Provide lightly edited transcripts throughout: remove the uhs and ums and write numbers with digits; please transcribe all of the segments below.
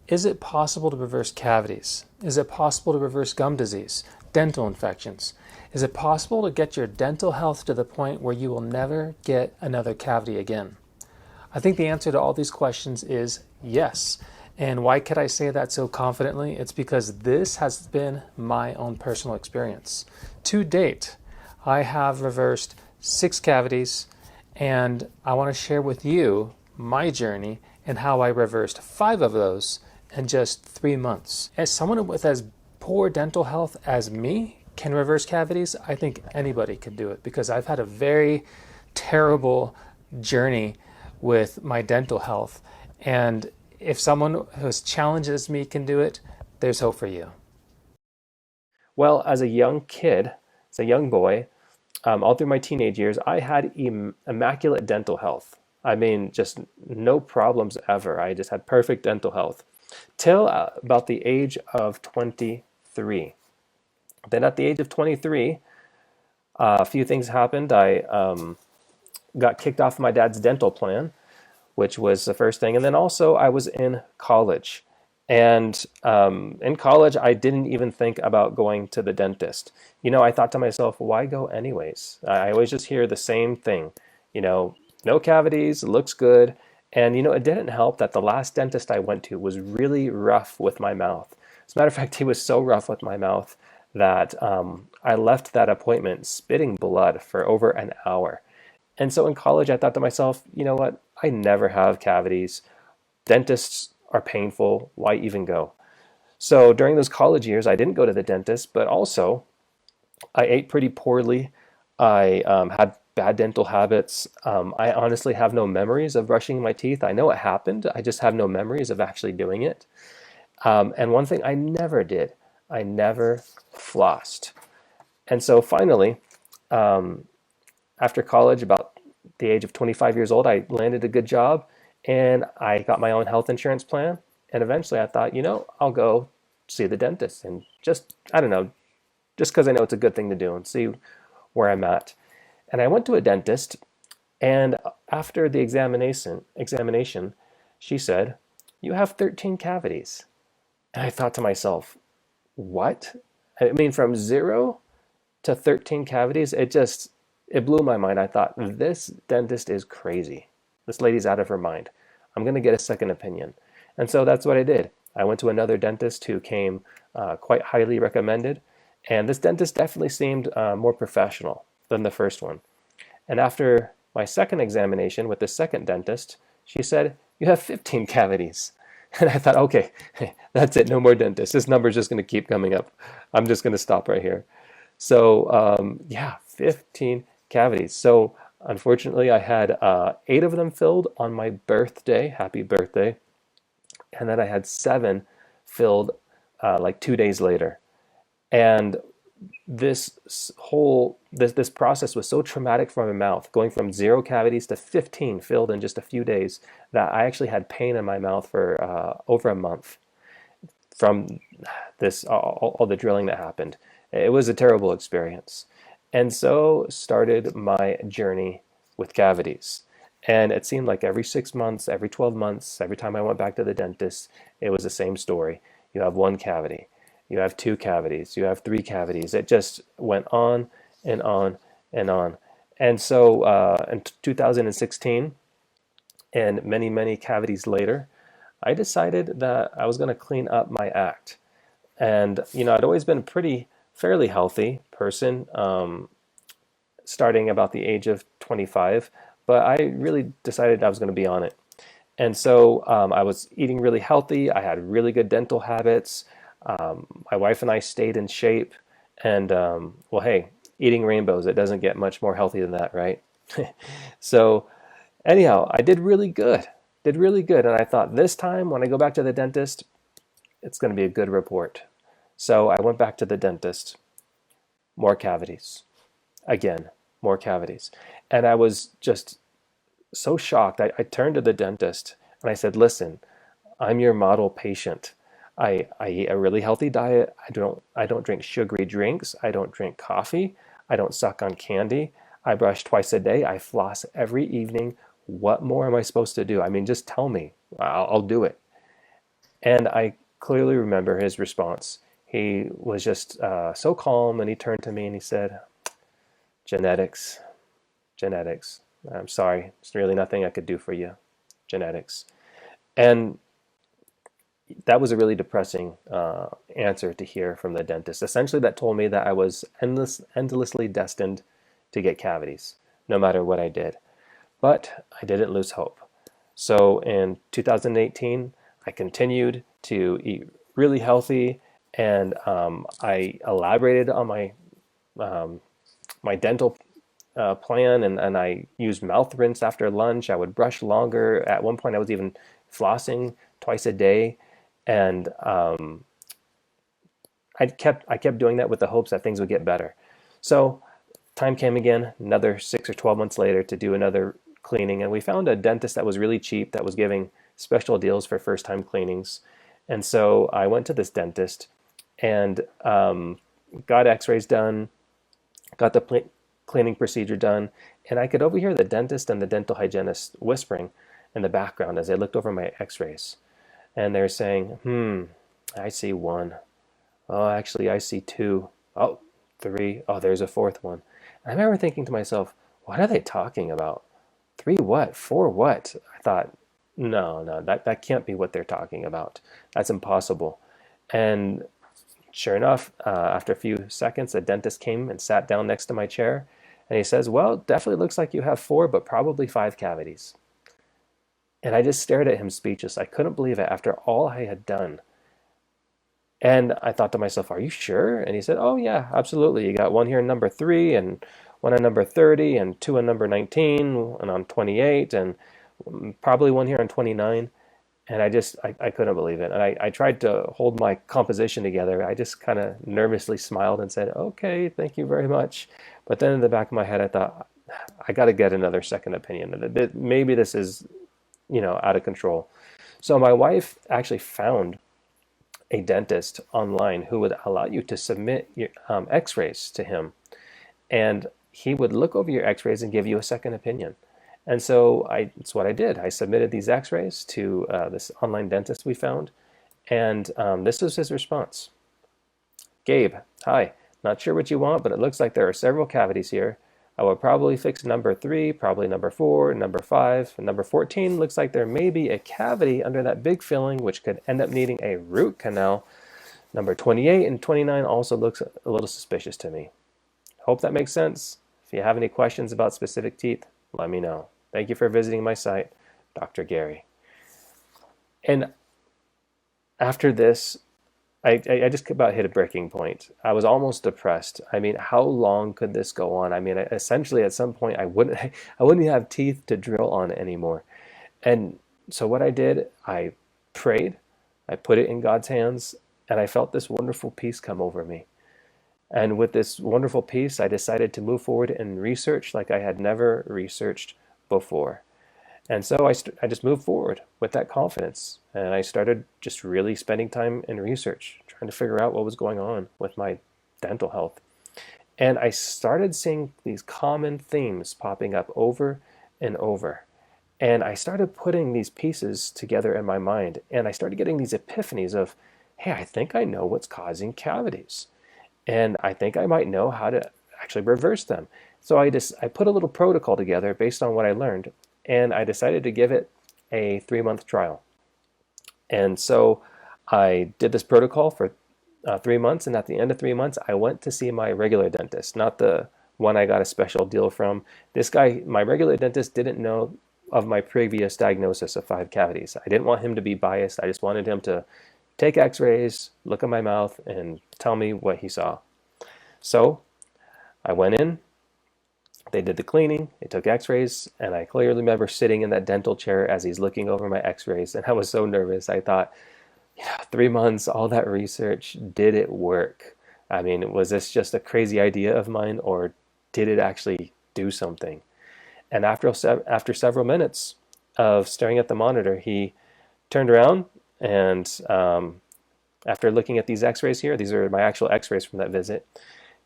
Is it possible to reverse cavities? Is it possible to reverse gum disease, dental infections? Is it possible to get your dental health to the point where you will never get another cavity again? I think the answer to all these questions is yes. And why could I say that so confidently? It's because this has been my own personal experience. To date, I have reversed 6 cavities, and I want to share with you my journey and how I reversed 5 of those in just 3 months. As someone with as poor dental health as me can reverse cavities, I think anybody can do it, because I've had a very terrible journey with my dental health. And if someone who as challenged as me can do it, there's hope for you. Well, as a young kid, as a young boy, all through my teenage years, I had immaculate dental health. I mean, just no problems ever. I just had perfect dental health till about the age of 23. Then at the age of 23, a few things happened. I got kicked off my dad's dental plan, which was the first thing. And then also I was in college. And in college, I didn't even think about going to the dentist. You know, I thought to myself, why go anyways? I always just hear the same thing, you know, no cavities, looks good. And, you know, it didn't help that the last dentist I went to was really rough with my mouth. As a matter of fact, he was so rough with my mouth that I left that appointment spitting blood for over an hour. And so in college, I thought to myself, you know what? I never have cavities. Dentists are painful. Why even go? So during those college years, I didn't go to the dentist, but also I ate pretty poorly. I had bad dental habits. I honestly have no memories of brushing my teeth. I know it happened. I just have no memories of actually doing it. And one thing I never did, I never flossed. And so finally, after college, about the age of 25 years old, I landed a good job and I got my own health insurance plan. And eventually I thought, you know, I'll go see the dentist and just, I don't know, just because I know it's a good thing to do and see where I'm at. And I went to a dentist, and after the examination, she said, "You have 13 cavities." And I thought to myself, what? I mean, from 0 to 13 cavities, it blew my mind. I thought, this dentist is crazy. This lady's out of her mind. I'm going to get a second opinion. And so that's what I did. I went to another dentist who came quite highly recommended. And this dentist definitely seemed more professional than the first one. And after my second examination with the second dentist, she said, "You have 15 cavities." And I thought, okay, that's it. No more dentists. This number is just going to keep coming up. I'm just going to stop right here. So yeah, 15 cavities. So unfortunately, I had 8 of them filled on my birthday. Happy birthday. And then I had 7 filled like 2 days later. And this process was so traumatic for my mouth, going from 0 cavities to 15 filled in just a few days, that I actually had pain in my mouth for over a month from this all the drilling that happened. It was a terrible experience. And so started my journey with cavities. And it seemed like every 6 months, every 12 months, every time I went back to the dentist, it was the same story. You have 1 cavity. You have 2 cavities. You have 3 cavities. It just went on and on and on. And so in 2016, and many, many cavities later, I decided that I was going to clean up my act. And, you know, I'd always been a fairly healthy person, starting about the age of 25, but I really decided I was going to be on it. And so I was eating really healthy. I had really good dental habits. My wife and I stayed in shape. And, well, hey, eating rainbows, it doesn't get much more healthy than that, right? So anyhow, I did really good. And I thought, this time when I go back to the dentist, it's going to be a good report. So I went back to the dentist. More cavities. Again, more cavities. And I was just so shocked. I turned to the dentist and I said, "Listen, I'm your model patient. I eat a really healthy diet. I don't drink sugary drinks. I don't drink coffee. I don't suck on candy. I brush twice a day. I floss every evening. What more am I supposed to do? I mean, just tell me. I'll do it." And I clearly remember his response. He was just so calm, and he turned to me and he said, genetics, genetics. I'm sorry, there's really nothing I could do for you. Genetics. And that was a really depressing answer to hear from the dentist. Essentially, that told me that I was endlessly destined to get cavities, no matter what I did. But I didn't lose hope. So in 2018, I continued to eat really healthy, and I elaborated on my dental plan, and I used mouth rinse after lunch. I would brush longer. At one point, I was even flossing twice a day, and I kept doing that with the hopes that things would get better. So time came again, another 6 or 12 months later, to do another cleaning, and we found a dentist that was really cheap, that was giving special deals for first time cleanings. And so I went to this dentist and got x-rays done, got the cleaning procedure done, and I could overhear the dentist and the dental hygienist whispering in the background as they looked over my x-rays. And they're saying, I see one. Oh, actually, I see two. Oh, three. Oh, there's a fourth one. And I remember thinking to myself, what are they talking about? Three what? Four what? I thought, no, no, that can't be what they're talking about. That's impossible. And sure enough, after a few seconds, a dentist came and sat down next to my chair. And he says, well, definitely looks like you have four, but probably five cavities. And I just stared at him speechless. I couldn't believe it after all I had done. And I thought to myself, are you sure? And he said, oh, yeah, absolutely. You got one here in number 3, and one on number 30, and two on number 19, and on 28, and probably one here on 29. And I couldn't believe it. And I tried to hold my composition together. I just kind of nervously smiled and said, okay, thank you very much. But then in the back of my head, I thought, I got to get another second opinion. Maybe this is, out of control. So my wife actually found a dentist online who would allow you to submit your x-rays to him, and he would look over your x-rays and give you a second opinion. And so that's what I did. I submitted these x-rays to this online dentist we found, and this was his response. Gabe, hi, not sure what you want, but it looks like there are several cavities here. I will probably fix number 3, probably number 4, number 5, and number 14 looks like there may be a cavity under that big filling, which could end up needing a root canal. Number 28 and 29 also looks a little suspicious to me. Hope that makes sense. If you have any questions about specific teeth, let me know. Thank you for visiting my site, Dr. Gary. And after this, I just about hit a breaking point. I was almost depressed. I mean, how long could this go on? I mean, essentially, at some point, I wouldn't have teeth to drill on anymore. And so what I did, I prayed, I put it in God's hands, and I felt this wonderful peace come over me. And with this wonderful peace, I decided to move forward in research like I had never researched before. And so I just moved forward with that confidence. And I started just really spending time in research, trying to figure out what was going on with my dental health. And I started seeing these common themes popping up over and over. And I started putting these pieces together in my mind. And I started getting these epiphanies of, hey, I think I know what's causing cavities. And I think I might know how to actually reverse them. So I put a little protocol together based on what I learned, and I decided to give it a 3-month trial. And so I did this protocol for 3 months, and at the end of 3 months, I went to see my regular dentist, not the one I got a special deal from. This guy, my regular dentist, didn't know of my previous diagnosis of 5 cavities. I didn't want him to be biased. I just wanted him to take x-rays, look at my mouth, and tell me what he saw. So I went in, they did the cleaning, they took x-rays, and I clearly remember sitting in that dental chair as he's looking over my x-rays, and I was so nervous. I thought, 3 months, all that research, did it work? I mean, was this just a crazy idea of mine, or did it actually do something? And after several minutes of staring at the monitor, he turned around, and after looking at these x-rays here, these are my actual x-rays from that visit,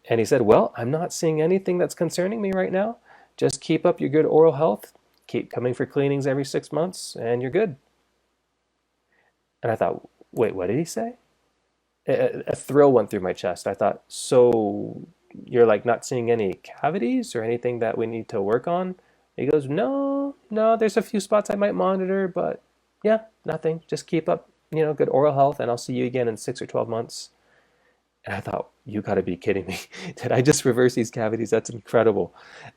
and he said, well, I'm not seeing anything that's concerning me right now. Just keep up your good oral health. Keep coming for cleanings every 6 months, and you're good. And I thought, Wait, what did he say? A thrill went through my chest. I thought, so you're like not seeing any cavities or anything that we need to work on? He goes, no, no, there's a few spots I might monitor, but yeah, nothing. Just keep up, good oral health, and I'll see you again in 6 or 12 months. And I thought, you got to be kidding me. Did I just reverse these cavities? That's incredible.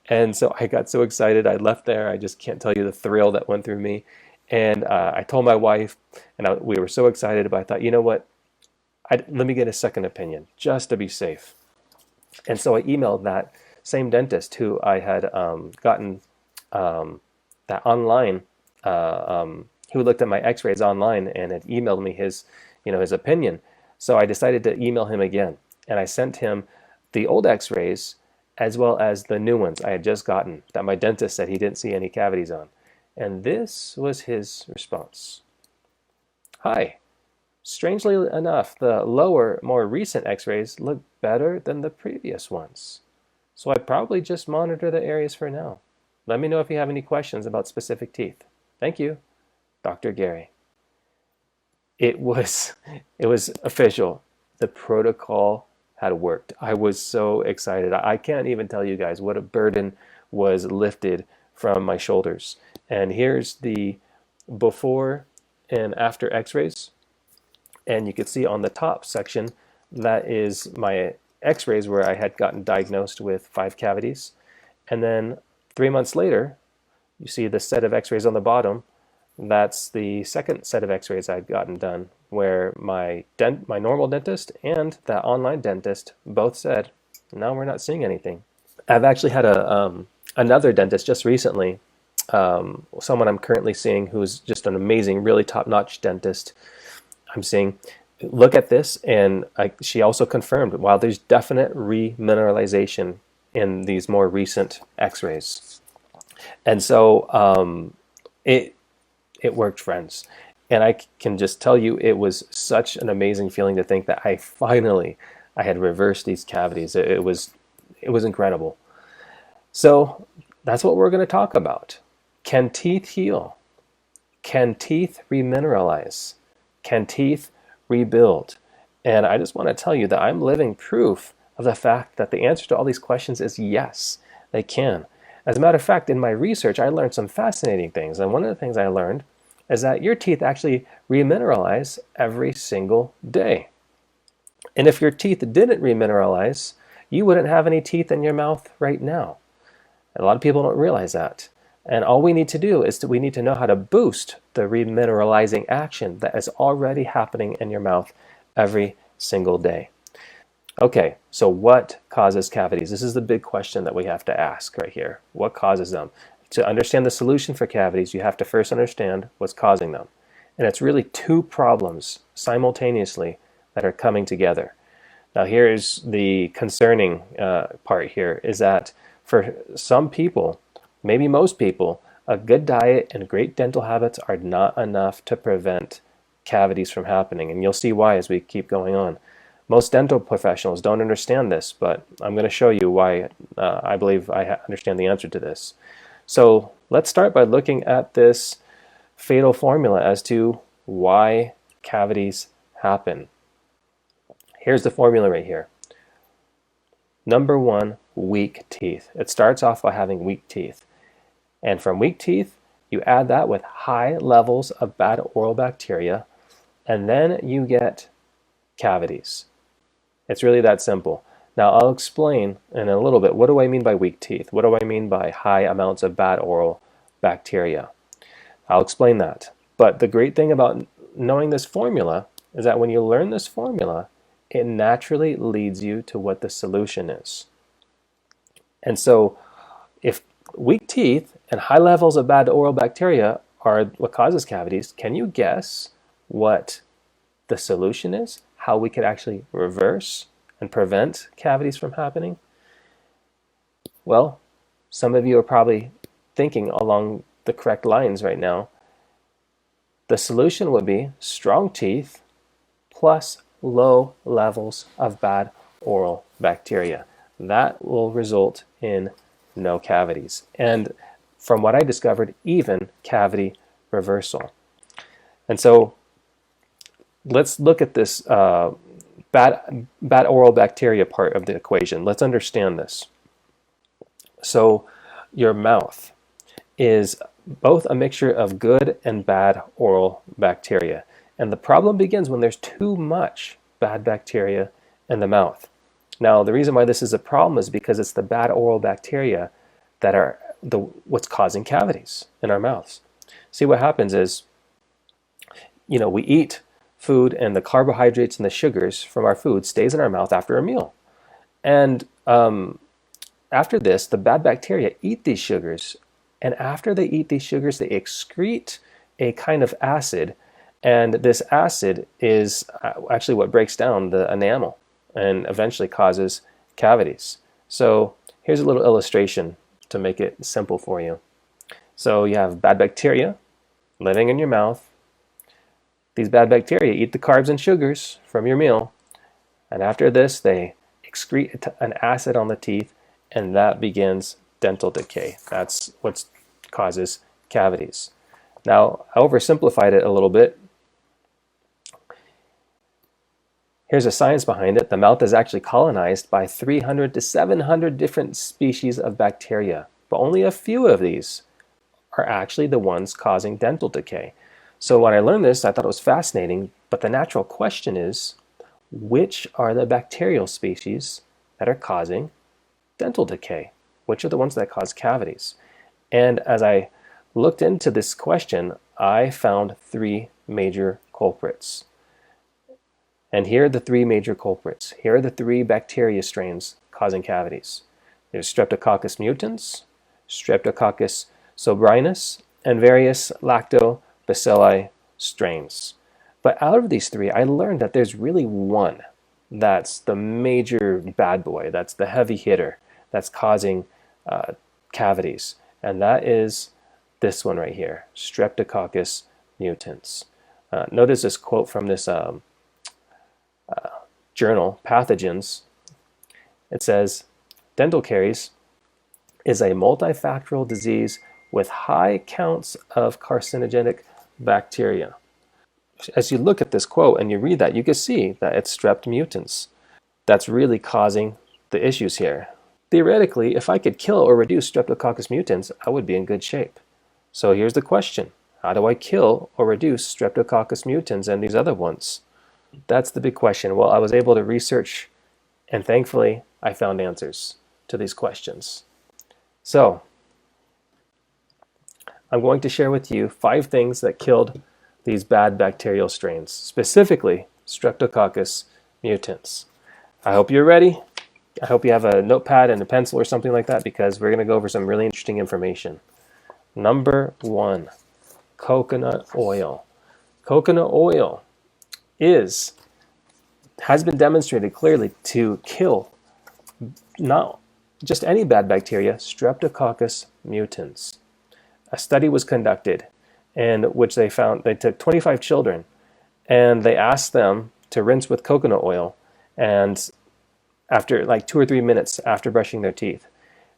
And so I got so excited. I left there. I just can't tell you the thrill that went through me. And I told my wife, and we were so excited, but I thought, you know what? Let me get a second opinion just to be safe. And so I emailed that same dentist who I had gotten that online, who looked at my x-rays online and had emailed me his opinion. So I decided to email him again, and I sent him the old x-rays as well as the new ones I had just gotten that my dentist said he didn't see any cavities on. And this was his response. Hi. Strangely enough, the lower, more recent x-rays look better than the previous ones. So I'd probably just monitor the areas for now. Let me know if you have any questions about specific teeth. Thank you, Dr. Gary. It was official. The protocol had worked. I was so excited. I can't even tell you guys what a burden was lifted from my shoulders. And here's the before and after x-rays. And you can see on the top section, that is my x-rays where I had gotten diagnosed with 5 cavities. And then 3 months later, you see the set of x-rays on the bottom. That's the second set of x-rays I'd gotten done, where my normal dentist and that online dentist both said, no, we're not seeing anything. I've actually had another dentist just recently, someone I'm currently seeing who's just an amazing, really top-notch dentist I'm seeing, look at this, and she also confirmed, while there's definite remineralization in these more recent x-rays. And so it worked, friends. And I can just tell you, it was such an amazing feeling to think that I had reversed these cavities. It was incredible. So that's what we're going to talk about. Can teeth heal? Can teeth remineralize? Can teeth rebuild? And I just want to tell you that I'm living proof of the fact that the answer to all these questions is yes, they can. As a matter of fact, in my research, I learned some fascinating things. And one of the things I learned is that your teeth actually remineralize every single day. And if your teeth didn't remineralize, you wouldn't have any teeth in your mouth right now. And a lot of people don't realize that. And all we need to do is we need to know how to boost the remineralizing action that is already happening in your mouth every single day. Okay, so what causes cavities? This is the big question that we have to ask right here. What causes them? To understand the solution for cavities, you have to first understand what's causing them. And it's really 2 problems simultaneously that are coming together. Now here's the concerning part here, is that for some people, maybe most people, a good diet and great dental habits are not enough to prevent cavities from happening. And you'll see why as we keep going on. Most dental professionals don't understand this, but I'm going to show you why I believe I understand the answer to this. So let's start by looking at this fatal formula as to why cavities happen. Here's the formula right here. Number 1, weak teeth. It starts off by having weak teeth. And from weak teeth, you add that with high levels of bad oral bacteria, and then you get cavities. It's really that simple. Now I'll explain in a little bit, what do I mean by weak teeth? What do I mean by high amounts of bad oral bacteria? I'll explain that. But the great thing about knowing this formula is that when you learn this formula, it naturally leads you to what the solution is. And so if weak teeth and high levels of bad oral bacteria are what causes cavities, can you guess what the solution is? How we could actually reverse and prevent cavities from happening? Well, some of you are probably thinking along the correct lines right now. The solution would be strong teeth plus low levels of bad oral bacteria. That will result in no cavities. And from what I discovered, even cavity reversal. And so let's look at this bad oral bacteria part of the equation. Let's understand this. So your mouth is both a mixture of good and bad oral bacteria. And the problem begins when there's too much bad bacteria in the mouth. Now, the reason why this is a problem is because it's the bad oral bacteria that are what's causing cavities in our mouths. See, what happens is, we eat food and the carbohydrates and the sugars from our food stays in our mouth after a meal. And after this, the bad bacteria eat these sugars, and after they eat these sugars, they excrete a kind of acid, and this acid is actually what breaks down the enamel and eventually causes cavities. So here's a little illustration to make it simple for you. So you have bad bacteria living in your mouth. These bad bacteria eat the carbs and sugars from your meal, and after this, they excrete an acid on the teeth, and that begins dental decay. That's what causes cavities. Now, I oversimplified it a little bit. Here's a science behind it. The mouth is actually colonized by 300 to 700 different species of bacteria, but only a few of these are actually the ones causing dental decay. So when I learned this, I thought it was fascinating, but the natural question is, which are the bacterial species that are causing dental decay? Which are the ones that cause cavities? And as I looked into this question, I found three major culprits. And here are the three major culprits. Here are the three bacteria strains causing cavities. There's Streptococcus mutans, Streptococcus sobrinus, and various lactobacilli strains. But out of these three, I learned that there's really one that's the major bad boy, that's the heavy hitter, that's causing cavities. And that is this one right here, Streptococcus mutans. Notice this quote from this journal, Pathogens. It says, dental caries is a multifactorial disease with high counts of carcinogenic bacteria. As you look at this quote and you read that, you can see that it's Strep mutans that's really causing the issues here. Theoretically, if I could kill or reduce Streptococcus mutans, I would be in good shape. So here's the question. How do I kill or reduce Streptococcus mutans and these other ones? That's the big question. Well, I was able to research, and thankfully, I found answers to these questions. So, I'm going to share with you 5 things that killed these bad bacterial strains, specifically Streptococcus mutans. I hope you're ready. I hope you have a notepad and a pencil or something like that, because we're going to go over some really interesting information. Number 1, coconut oil. Coconut oil has been demonstrated clearly to kill not just any bad bacteria, Streptococcus mutans. A study was conducted in which they took 25 children and they asked them to rinse with coconut oil, and after like 2 or 3 minutes after brushing their teeth.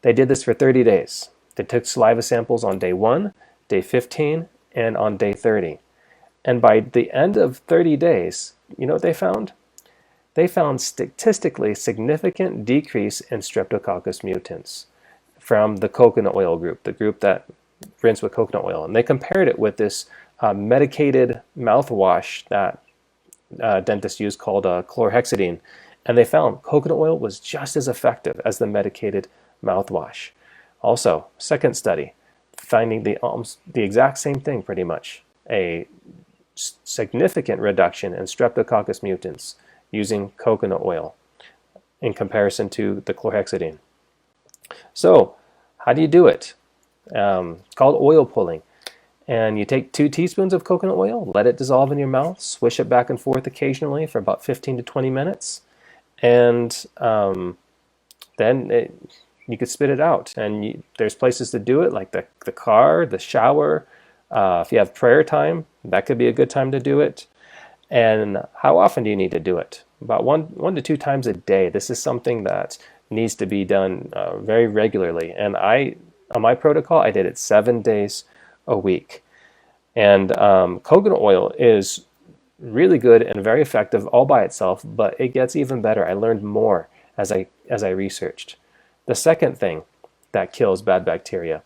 They did this for 30 days. They took saliva samples on day 1, day 15, and on day 30. And by the end of 30 days, you know what they found? They found statistically significant decrease in Streptococcus mutans from the coconut oil group, the group that rinsed with coconut oil. And they compared it with this medicated mouthwash that dentists use called chlorhexidine. And they found coconut oil was just as effective as the medicated mouthwash. Also, second study, finding the exact same thing pretty much, a significant reduction in Streptococcus mutans using coconut oil in comparison to the chlorhexidine. So, how do you do it? It's called oil pulling. And you take 2 teaspoons of coconut oil, let it dissolve in your mouth, swish it back and forth occasionally for about 15 to 20 minutes, and then you could spit it out. And there's places to do it, like the car, the shower. If you have prayer time, that could be a good time to do it. And how often do you need to do it? About one to 2 times a day. This is something that needs to be done very regularly. And on my protocol, I did it 7 days a week. And coconut oil is really good and very effective all by itself, but it gets even better. I learned more as I researched. The second thing that kills bad bacteria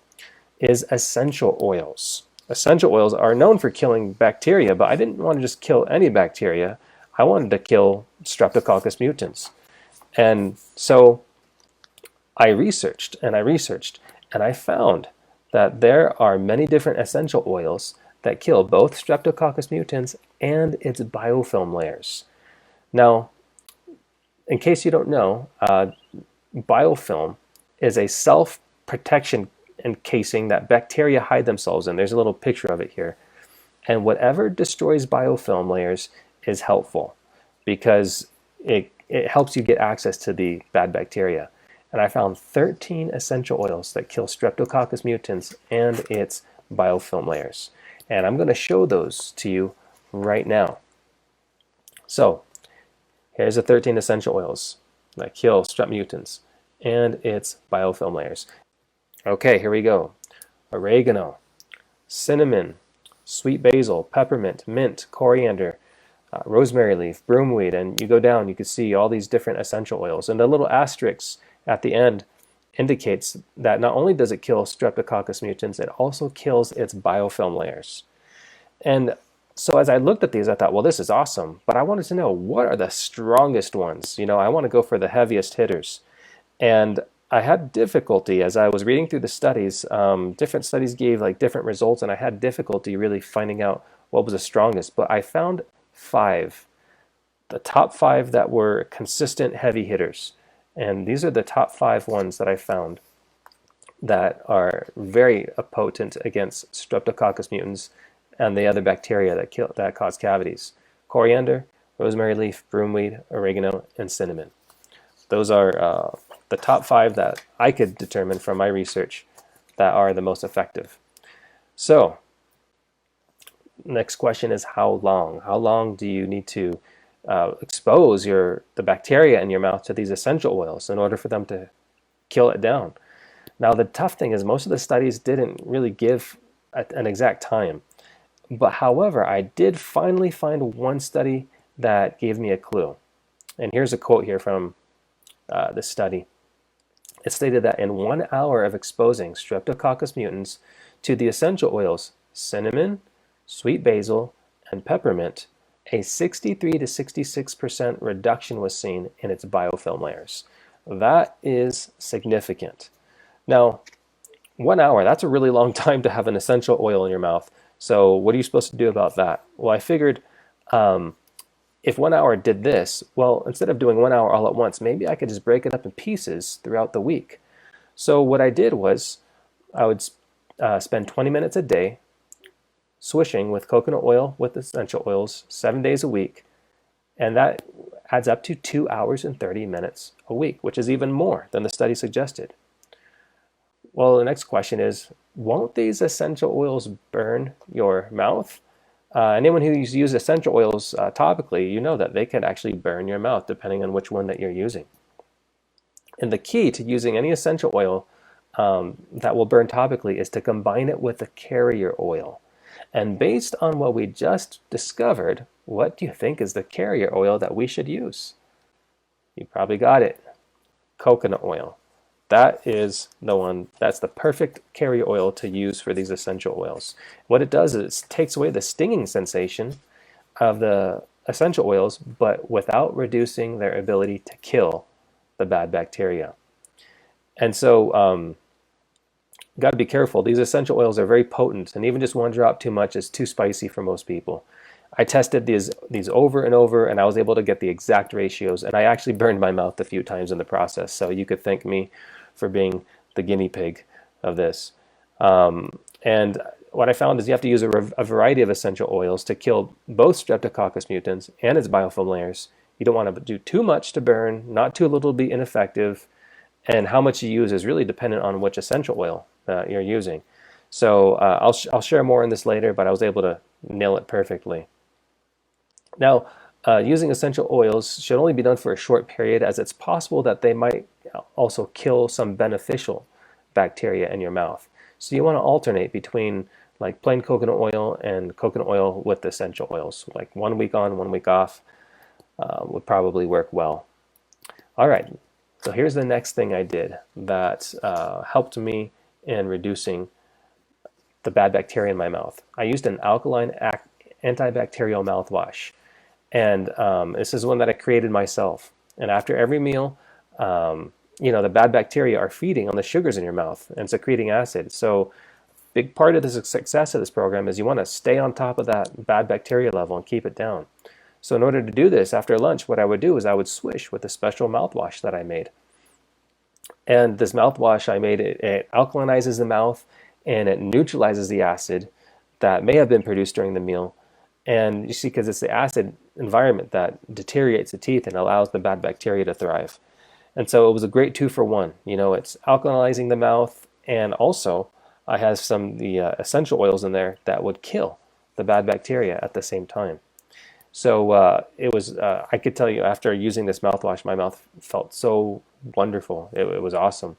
is essential oils. Essential oils are known for killing bacteria, but I didn't want to just kill any bacteria. I wanted to kill Streptococcus mutans. And so I researched and I researched, and I found that there are many different essential oils that kill both Streptococcus mutans and its biofilm layers. Now, in case you don't know, biofilm is a self-protection encasing that bacteria hide themselves in. There's a little picture of it here. And whatever destroys biofilm layers is helpful because it helps you get access to the bad bacteria. And I found 13 essential oils that kill Streptococcus mutans and its biofilm layers. And I'm going to show those to you right now. So here's the 13 essential oils that kill strep mutans and its biofilm layers. Okay, here we go. Oregano, cinnamon, sweet basil, peppermint, mint, coriander, rosemary leaf, broomweed, and you go down, you can see all these different essential oils. And the little asterisk at the end indicates that not only does it kill Streptococcus mutans, it also kills its biofilm layers. And so as I looked at these, I thought, well, this is awesome, but I wanted to know what are the strongest ones? You know, I want to go for the heaviest hitters. And I had difficulty as I was reading through the studies. Different studies gave like different results, and I had difficulty really finding out what was the strongest. But I found 5, the top 5 that were consistent heavy hitters. And these are the top 5 ones that I found that are very potent against Streptococcus mutans and the other bacteria that cause cavities. Coriander, rosemary leaf, broomweed, oregano, and cinnamon. Those are the top 5 that I could determine from my research that are the most effective. So, next question is how long? How long do you need to expose the bacteria in your mouth to these essential oils in order for them to kill it down? Now, the tough thing is most of the studies didn't really give an exact time. But however, I did finally find one study that gave me a clue. And here's a quote here from this study. It stated that in 1 hour of exposing Streptococcus mutans to the essential oils cinnamon, sweet basil, and peppermint, a 63 to 66% reduction was seen in its biofilm layers. That is significant. Now, 1 hour, that's a really long time to have an essential oil in your mouth. So what are you supposed to do about that? Well, I figured if 1 hour did this, well, instead of doing 1 hour all at once, maybe I could just break it up in pieces throughout the week. So what I did was I would spend 20 minutes a day swishing with coconut oil with essential oils 7 days a week. And that adds up to 2 hours and 30 minutes a week, which is even more than the study suggested. Well, the next question is, won't these essential oils burn your mouth? Anyone who's used essential oils topically, you know that they can actually burn your mouth depending on which one that you're using. And the key to using any essential oil that will burn topically is to combine it with a carrier oil. And based on what we just discovered, what do you think is the carrier oil that we should use? You probably got it. Coconut oil. That is the one, that's the perfect carrier oil to use for these essential oils. What it does is it takes away the stinging sensation of the essential oils, but without reducing their ability to kill the bad bacteria. And so, got to be careful. These essential oils are very potent, and even just 1 drop too much is too spicy for most people. I tested these over and over, and I was able to get the exact ratios, and I actually burned my mouth a few times in the process, so you could thank me for being the guinea pig of this. And what I found is you have to use a variety of essential oils to kill both Streptococcus mutans and its biofilm layers. You don't want to do too much to burn, not too little to be ineffective, and how much you use is really dependent on which essential oil you're using. So I'll share more on this later, but I was able to nail it perfectly. Now, using essential oils should only be done for a short period, as it's possible that they might also kill some beneficial bacteria in your mouth. So you want to alternate between like plain coconut oil and coconut oil with essential oils, like 1 week on, 1 week off, would probably work well. All right, so here's the next thing I did that helped me in reducing the bad bacteria in my mouth. I used an alkaline antibacterial mouthwash, and this is one that I created myself. And after every meal, the bad bacteria are feeding on the sugars in your mouth and secreting acid. So big part of the success of this program is you want to stay on top of that bad bacteria level and keep it down. So in order to do this, after lunch, what I would do is I would swish with a special mouthwash that I made. And this mouthwash I made, it alkalinizes the mouth and it neutralizes the acid that may have been produced during the meal. And you see, because it's the acid environment that deteriorates the teeth and allows the bad bacteria to thrive. And so it was a great 2-for-1. It's alkalizing the mouth, and also I have some the essential oils in there that would kill the bad bacteria at the same time. So it was, I could tell you, after using this mouthwash, my mouth felt so wonderful. It was awesome.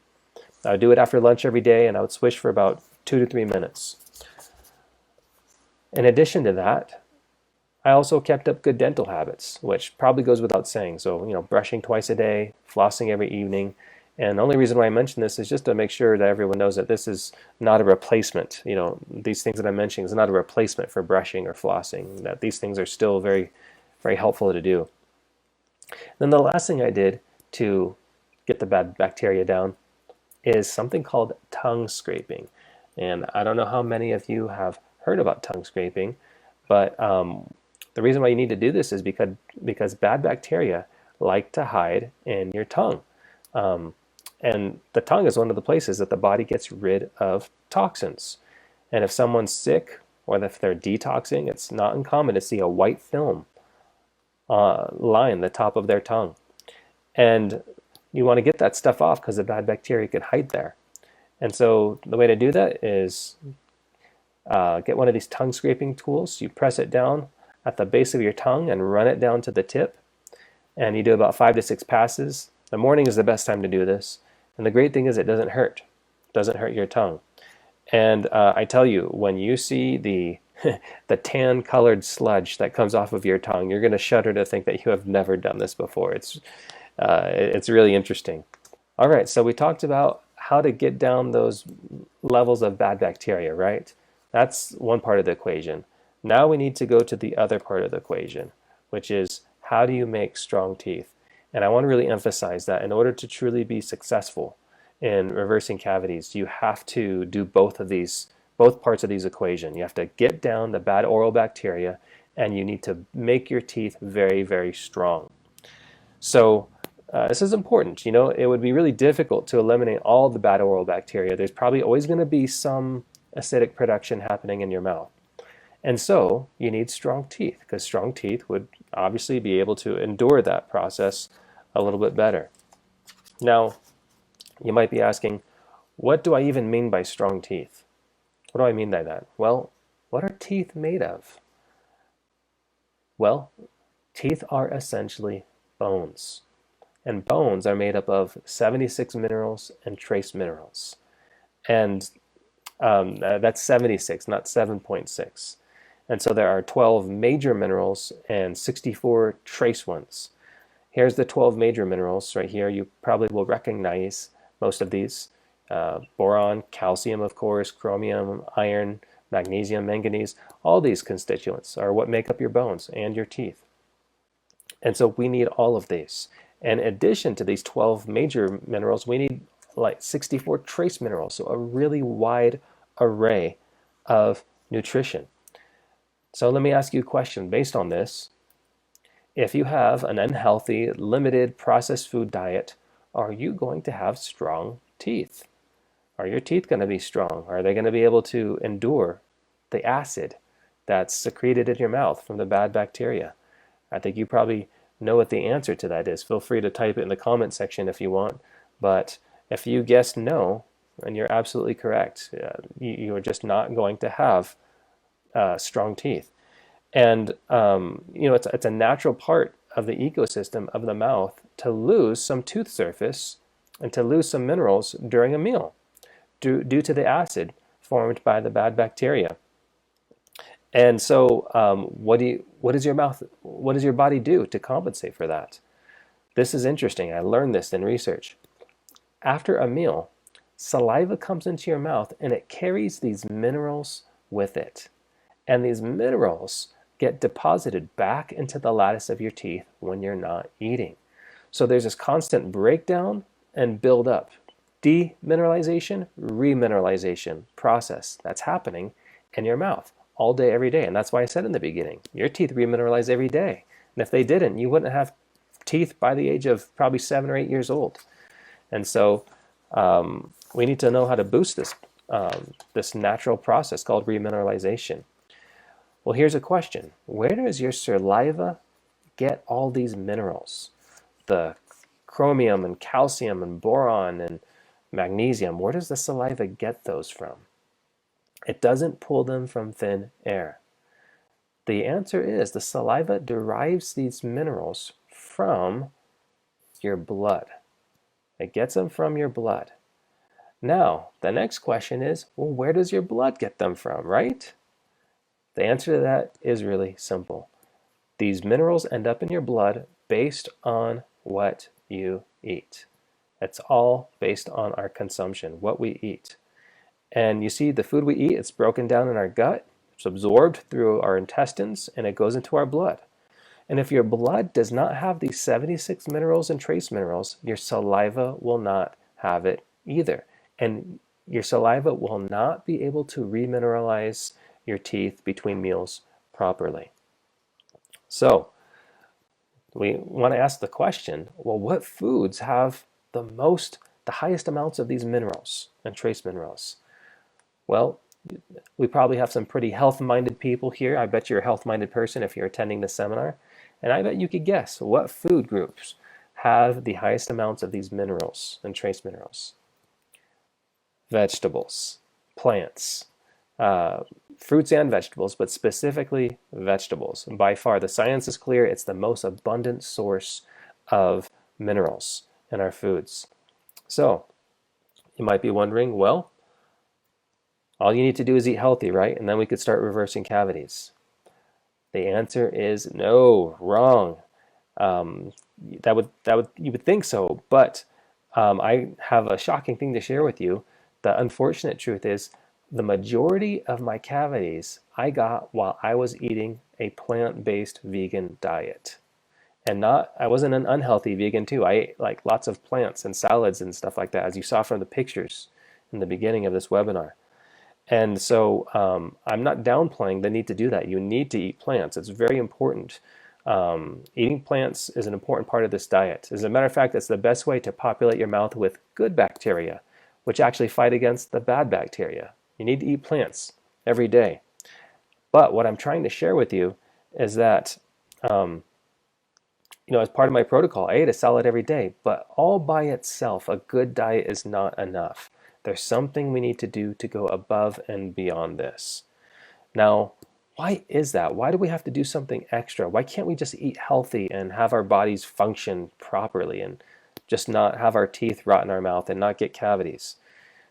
I would do it after lunch every day, and I would swish for about 2 to 3 minutes. In addition to that, I also kept up good dental habits, which probably goes without saying. So, brushing twice a day, flossing every evening. And the only reason why I mention this is just to make sure that everyone knows that this is not a replacement. These things that I'm mentioning is not a replacement for brushing or flossing, that these things are still very, very helpful to do. Then the last thing I did to get the bad bacteria down is something called tongue scraping. And I don't know how many of you have heard about tongue scraping, but the reason why you need to do this is because bad bacteria like to hide in your tongue. And the tongue is one of the places that the body gets rid of toxins. And if someone's sick or if they're detoxing, it's not uncommon to see a white film line the top of their tongue. And you want to get that stuff off because the bad bacteria could hide there. And so the way to do that is get one of these tongue scraping tools. You press it down at the base of your tongue and run it down to the tip. And you do about 5 to 6 passes. The morning is the best time to do this. And the great thing is it doesn't hurt. It doesn't hurt your tongue. And I tell you, when you see the the tan colored sludge that comes off of your tongue, you're going to shudder to think that you have never done this before. It's really interesting. All right, so we talked about how to get down those levels of bad bacteria, right? That's one part of the equation. Now we need to go to the other part of the equation, which is how do you make strong teeth? And I want to really emphasize that in order to truly be successful in reversing cavities, you have to do both parts of these equation. You have to get down the bad oral bacteria, and you need to make your teeth very, very strong. So this is important. It would be really difficult to eliminate all the bad oral bacteria. There's probably always going to be some acidic production happening in your mouth. And so you need strong teeth, because strong teeth would obviously be able to endure that process a little bit better. Now, you might be asking, what do I even mean by strong teeth? What do I mean by that? Well, what are teeth made of? Well, teeth are essentially bones. And bones are made up of 76 minerals and trace minerals. And that's 76, not 7.6. And so there are 12 major minerals and 64 trace ones. Here's the 12 major minerals right here. You probably will recognize most of these. Boron, calcium, of course, chromium, iron, magnesium, manganese. All these constituents are what make up your bones and your teeth. And so we need all of these. And in addition to these 12 major minerals, we need like 64 trace minerals, so a really wide array of nutrition. So let me ask you a question based on this. If you have an unhealthy, limited processed food diet, are you going to have strong teeth? Are your teeth going to be strong? Are they going to be able to endure the acid that's secreted in your mouth from the bad bacteria? I think you probably know what the answer to that is. Feel free to type it in the comment section if you want. But if you guessed no, then you're absolutely correct. You are just not going to have strong teeth. And it's a natural part of the ecosystem of the mouth to lose some tooth surface and to lose some minerals during a meal due to the acid formed by the bad bacteria. And so, what does your body do to compensate for that? This is interesting. I learned this in research. After a meal, saliva comes into your mouth and it carries these minerals with it. And these minerals get deposited back into the lattice of your teeth when you're not eating. So there's this constant breakdown and build up. Demineralization, remineralization process that's happening in your mouth all day, every day. And that's why I said in the beginning, your teeth remineralize every day. And if they didn't, you wouldn't have teeth by the age of probably 7 or 8 years old. And so we need to know how to boost this natural process called remineralization. Well, here's a question. Where does your saliva get all these minerals? The chromium and calcium and boron and magnesium, where does the saliva get those from? It doesn't pull them from thin air. The answer is the saliva derives these minerals from your blood. It gets them from your blood. Now, the next question is, well, where does your blood get them from, right? The answer to that is really simple. These minerals end up in your blood based on what you eat. It's all based on our consumption, what we eat. And you see, the food we eat, it's broken down in our gut, it's absorbed through our intestines, and it goes into our blood. And if your blood does not have these 76 minerals and trace minerals, your saliva will not have it either. And your saliva will not be able to remineralize your teeth between meals properly. So, we want to ask the question, well, what foods have the highest amounts of these minerals and trace minerals? Well, we probably have some pretty health-minded people here. I bet you're a health-minded person if you're attending this seminar. And I bet you could guess what food groups have the highest amounts of these minerals and trace minerals. Vegetables, plants, fruits and vegetables, but specifically vegetables. And by far, the science is clear, it's the most abundant source of minerals in our foods. So, you might be wondering, well, all you need to do is eat healthy, right? And then we could start reversing cavities. The answer is no, wrong. You would think so, but I have a shocking thing to share with you. The unfortunate truth is the majority of my cavities I got while I was eating a plant-based vegan diet. And I wasn't an unhealthy vegan too. I ate like lots of plants and salads and stuff like that, as you saw from the pictures in the beginning of this webinar. And so I'm not downplaying the need to do that. You need to eat plants. It's very important. Eating plants is an important part of this diet. As a matter of fact, it's the best way to populate your mouth with good bacteria, which actually fight against the bad bacteria. You need to eat plants every day. But what I'm trying to share with you is that, as part of my protocol, I ate a salad every day, but all by itself, a good diet is not enough. There's something we need to do to go above and beyond this. Now, why is that? Why do we have to do something extra? Why can't we just eat healthy and have our bodies function properly and just not have our teeth rot in our mouth and not get cavities?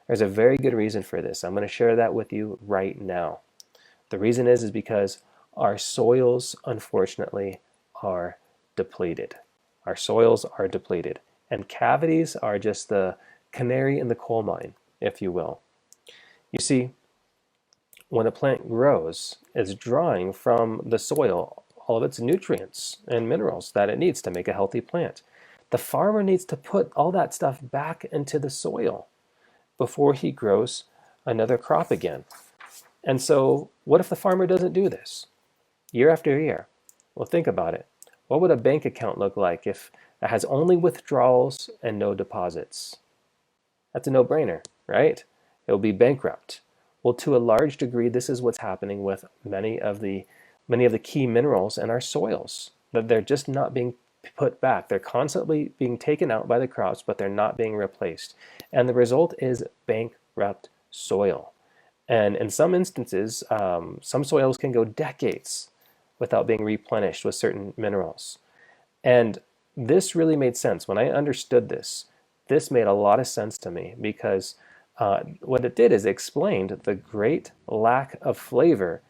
There's a very good reason for this. I'm going to share that with you right now. The reason is because our soils, unfortunately, are depleted. Our soils are depleted. And cavities are just the canary in the coal mine, if you will. You see, when a plant grows, it's drawing from the soil all of its nutrients and minerals that it needs to make a healthy plant. The farmer needs to put all that stuff back into the soil before he grows another crop again. And so, what if the farmer doesn't do this year after year? Well, think about it. What would a bank account look like if it has only withdrawals and no deposits? That's a no-brainer, right? It will be bankrupt. Well, to a large degree, this is what's happening with many of the key minerals in our soils, that they're just not being put back. They're constantly being taken out by the crops, but they're not being replaced. And the result is bankrupt soil. And in some instances, some soils can go decades without being replenished with certain minerals. And this really made sense. When I understood this, this made a lot of sense to me because what it did is it explained the great lack of flavor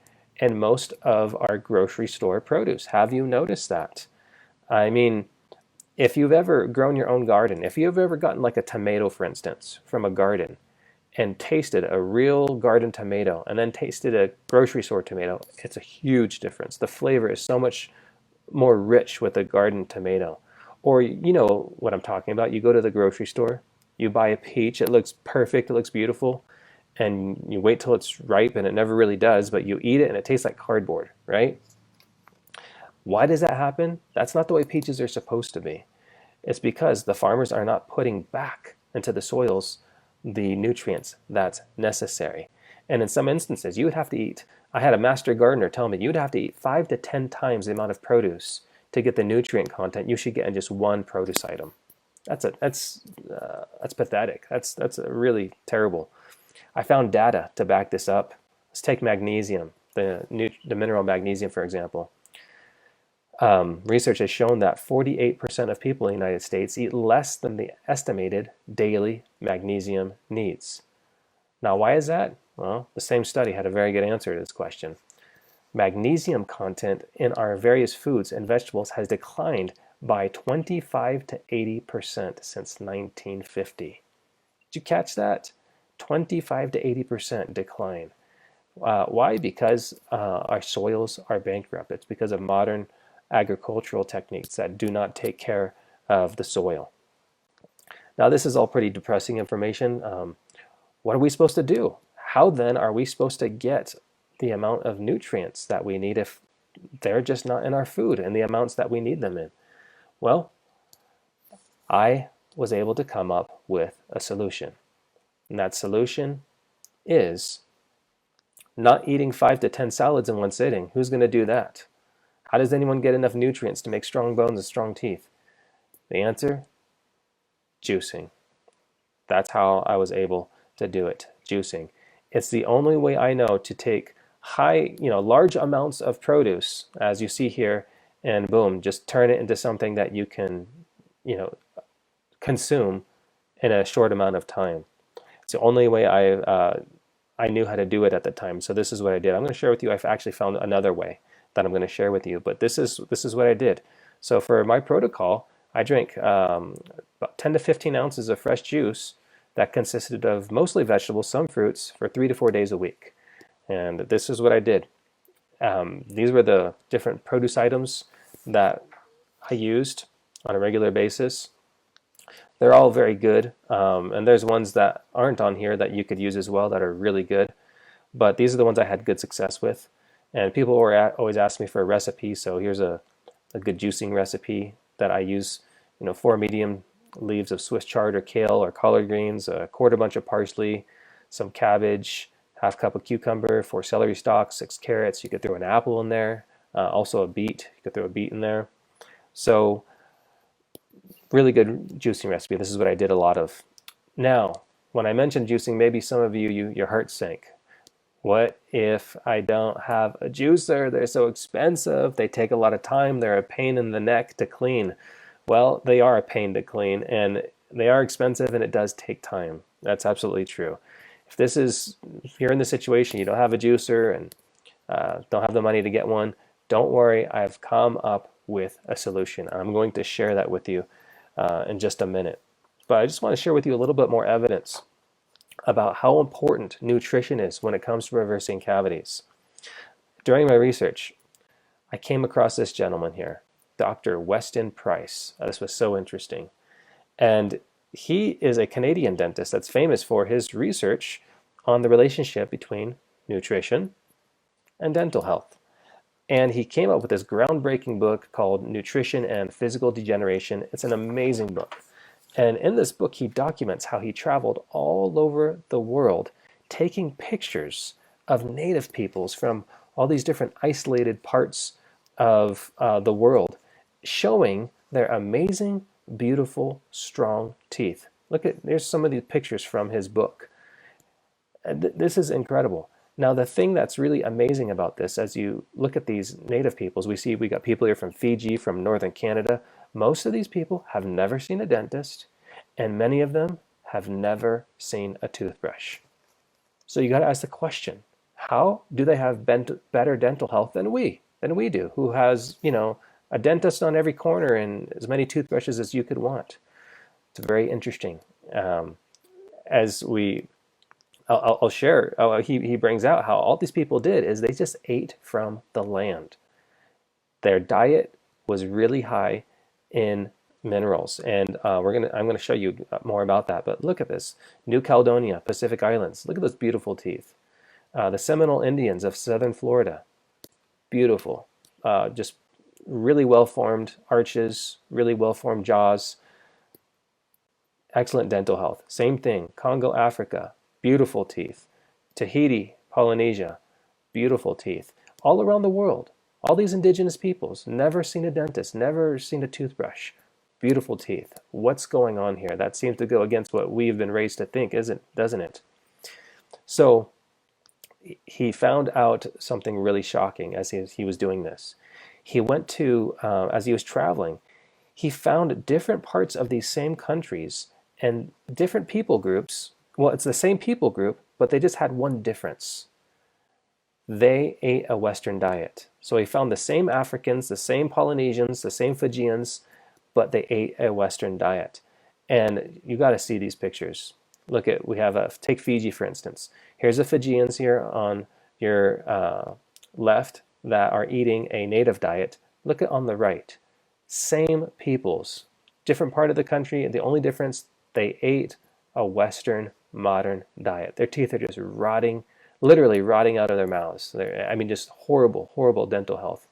in most of our grocery store produce. Have you noticed that? I mean, if you've ever grown your own garden, if you've ever gotten like a tomato, for instance, from a garden and tasted a real garden tomato and then tasted a grocery store tomato, it's a huge difference. The flavor is so much more rich with a garden tomato. Or you know what I'm talking about. You go to the grocery store, you buy a peach, it looks perfect, it looks beautiful, and you wait till it's ripe and it never really does, but you eat it and it tastes like cardboard, right? Why does that happen? That's not the way peaches are supposed to be. It's because the farmers are not putting back into the soils the nutrients that's necessary. And in some instances, you would have to eat, I had a master gardener tell me, you'd have to eat 5 to 10 times the amount of produce to get the nutrient content you should get in just one produce item. That's pathetic. That's really terrible. I found data to back this up. Let's take magnesium, the mineral magnesium, for example. Research has shown that 48% of people in the United States eat less than the estimated daily magnesium needs. Now, why is that? Well, the same study had a very good answer to this question. Magnesium content in our various foods and vegetables has declined by 25 to 80% since 1950. Did you catch that? 25 to 80% decline. Why? Because our soils are bankrupt. It's because of modern agricultural techniques that do not take care of the soil. Now, this is all pretty depressing information. What are we supposed to do? How then are we supposed to get the amount of nutrients that we need if they're just not in our food in the amounts that we need them in? Well, I was able to come up with a solution. And that solution is not eating 5 to 10 salads in one sitting. Who's going to do that? How does anyone get enough nutrients to make strong bones and strong teeth? The answer? Juicing. That's how I was able to do it, juicing. It's the only way I know to take large amounts of produce, as you see here, and boom, just turn it into something that you can, consume in a short amount of time. It's the only way I knew how to do it at the time. So this is what I did. I'm going to share with you. I've actually found another way that I'm going to share with you, but this is what I did. So for my protocol, I drank about 10 to 15 ounces of fresh juice that consisted of mostly vegetables, some fruits, for 3 to 4 days a week. And this is what I did. These were the different produce items that I used on a regular basis. They're all very good, and there's ones that aren't on here that you could use as well that are really good. But these are the ones I had good success with. And people were always asking me for a recipe, so here's a good juicing recipe that I use. 4 medium leaves of Swiss chard or kale or collard greens, a quarter bunch of parsley, some cabbage, half cup of cucumber, 4 celery stalks, 6 carrots. You could throw an apple in there, also a beet. You could throw a beet in there. So really good juicing recipe. This is what I did a lot of. Now, when I mentioned juicing, maybe some of your heart sank. What if I don't have a juicer? They're so expensive. They take a lot of time. They're a pain in the neck to clean. Well, they are a pain to clean, and they are expensive, and it does take time. That's absolutely true. If you're in the situation, you don't have a juicer and don't have the money to get one, don't worry. I've come up with a solution. I'm going to share that with you in just a minute. But I just want to share with you a little bit more evidence about how important nutrition is when it comes to reversing cavities. During my research, I came across this gentleman here, Dr. Weston Price. This was so interesting. And he is a Canadian dentist that's famous for his research on the relationship between nutrition and dental health. And he came up with this groundbreaking book called Nutrition and Physical Degeneration. It's an amazing book. And in this book, he documents how he traveled all over the world, taking pictures of native peoples from all these different isolated parts of the world, showing their amazing, beautiful, strong teeth. There's some of these pictures from his book. This is incredible. Now, the thing that's really amazing about this, as you look at these native peoples, we got people here from Fiji, from northern Canada. Most of these people have never seen a dentist, and many of them have never seen a toothbrush. So you got to ask the question, How do they have better dental health than we do, who has, a dentist on every corner and as many toothbrushes as you could want? It's very interesting. As we, I'll share, he brings out how all these people did is they just ate from the land. Their diet was really high in minerals, and I'm gonna show you more about that. But look at this: New Caledonia, Pacific Islands. Look at those beautiful teeth. The Seminole Indians of southern Florida, beautiful, just really well formed arches, really well formed jaws, excellent dental health. Same thing, Congo, Africa, beautiful teeth. Tahiti, Polynesia, beautiful teeth. All around the world, all these indigenous peoples, never seen a dentist, never seen a toothbrush. Beautiful teeth. What's going on here? That seems to go against what we've been raised to think, doesn't it? So he found out something really shocking as he was doing this. He went to, as he was traveling, he found different parts of these same countries and different people groups. Well, it's the same people group, but they just had one difference. They ate a Western diet. So he found the same Africans, the same Polynesians, the same Fijians, but they ate a Western diet. And you got to see these pictures. Look at, take Fiji for instance. Here's the Fijians here on your left that are eating a native diet. Look at on the right. Same peoples, different part of the country. The only difference, they ate a Western modern diet. Their teeth are just rotting, literally rotting out of their mouths. Just horrible, horrible dental health.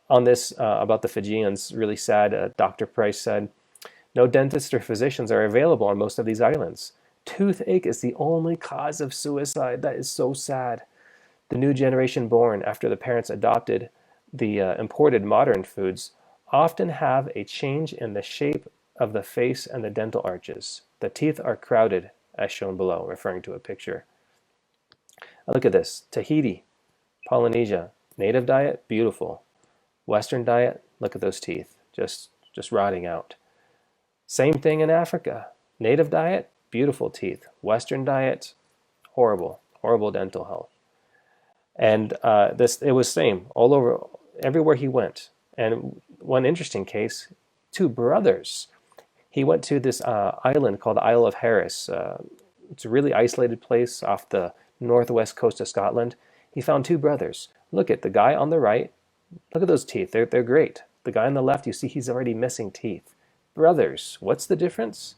On this, about the Fijians, really sad, Dr. Price said, no dentists or physicians are available on most of these islands. Toothache is the only cause of suicide. That is so sad. The new generation born after the parents adopted the imported modern foods often have a change in the shape of the face and the dental arches. The teeth are crowded, as shown below, referring to a picture. Look at this. Tahiti, Polynesia, native diet, beautiful. Western diet, look at those teeth, just rotting out. Same thing in Africa. Native diet, beautiful teeth. Western diet, horrible, horrible dental health. And it was same all over, everywhere he went. And one interesting case, two brothers. He went to this island called the Isle of Harris. It's a really isolated place off the northwest coast of Scotland. He found two brothers. Look at the guy on the right. Look at those teeth. They're great. The guy on the left, you see he's already missing teeth. Brothers, what's the difference?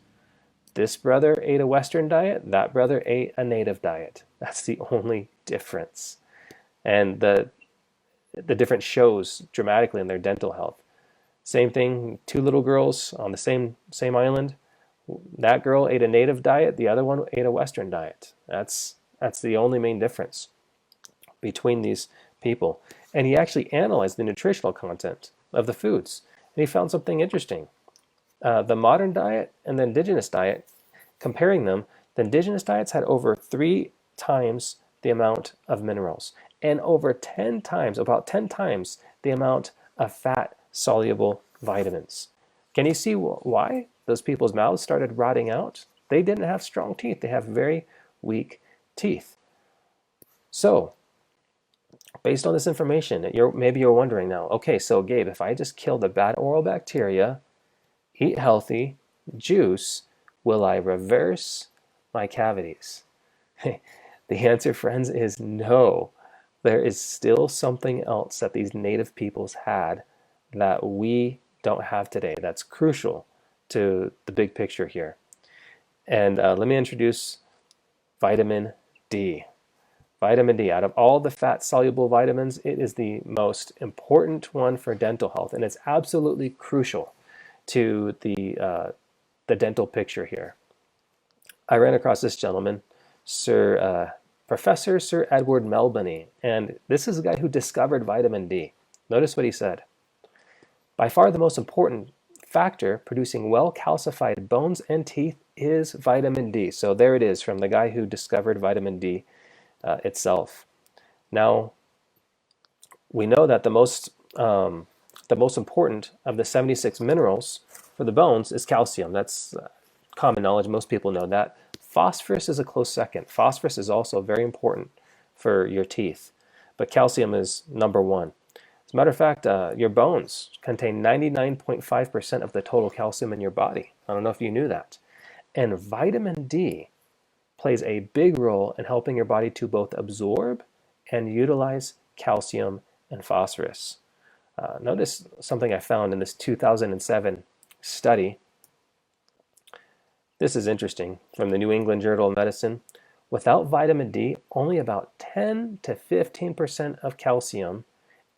This brother ate a Western diet. That brother ate a native diet. That's the only difference. And the difference shows dramatically in their dental health. Same thing, two little girls on the same island. That girl ate a native diet. The other one ate a Western diet. That's the only main difference between these people. And he actually analyzed the nutritional content of the foods. And he found something interesting. The modern diet and the indigenous diet, comparing them, the indigenous diets had over 3 times the amount of minerals and over 10 times, about 10 times the amount of fat-soluble vitamins. Can you see why those people's mouths started rotting out? They didn't have strong teeth. They have very weak teeth. So, based on this information, maybe you're wondering now, okay, so Gabe, if I just kill the bad oral bacteria, eat healthy, juice, will I reverse my cavities? The answer, friends, is no. There is still something else that these native peoples had that we don't have today. That's crucial to the big picture here. And let me introduce vitamin D. Vitamin D, out of all the fat-soluble vitamins, it is the most important one for dental health, and it's absolutely crucial to the dental picture here. I ran across this gentleman, Professor Sir Edward Melbourne, and this is the guy who discovered vitamin D. Notice what he said. By far the most important factor producing well-calcified bones and teeth is vitamin D. So there it is from the guy who discovered vitamin D itself. Now, we know that the most important of the 76 minerals for the bones is calcium. That's common knowledge. Most people know that. Phosphorus is a close second. Phosphorus is also very important for your teeth, but calcium is number one. As a matter of fact, your bones contain 99.5% of the total calcium in your body. I don't know if you knew that. And vitamin D plays a big role in helping your body to both absorb and utilize calcium and phosphorus. Notice something I found in this 2007 study. This is interesting from the New England Journal of Medicine. Without vitamin D, only about 10 to 15% of calcium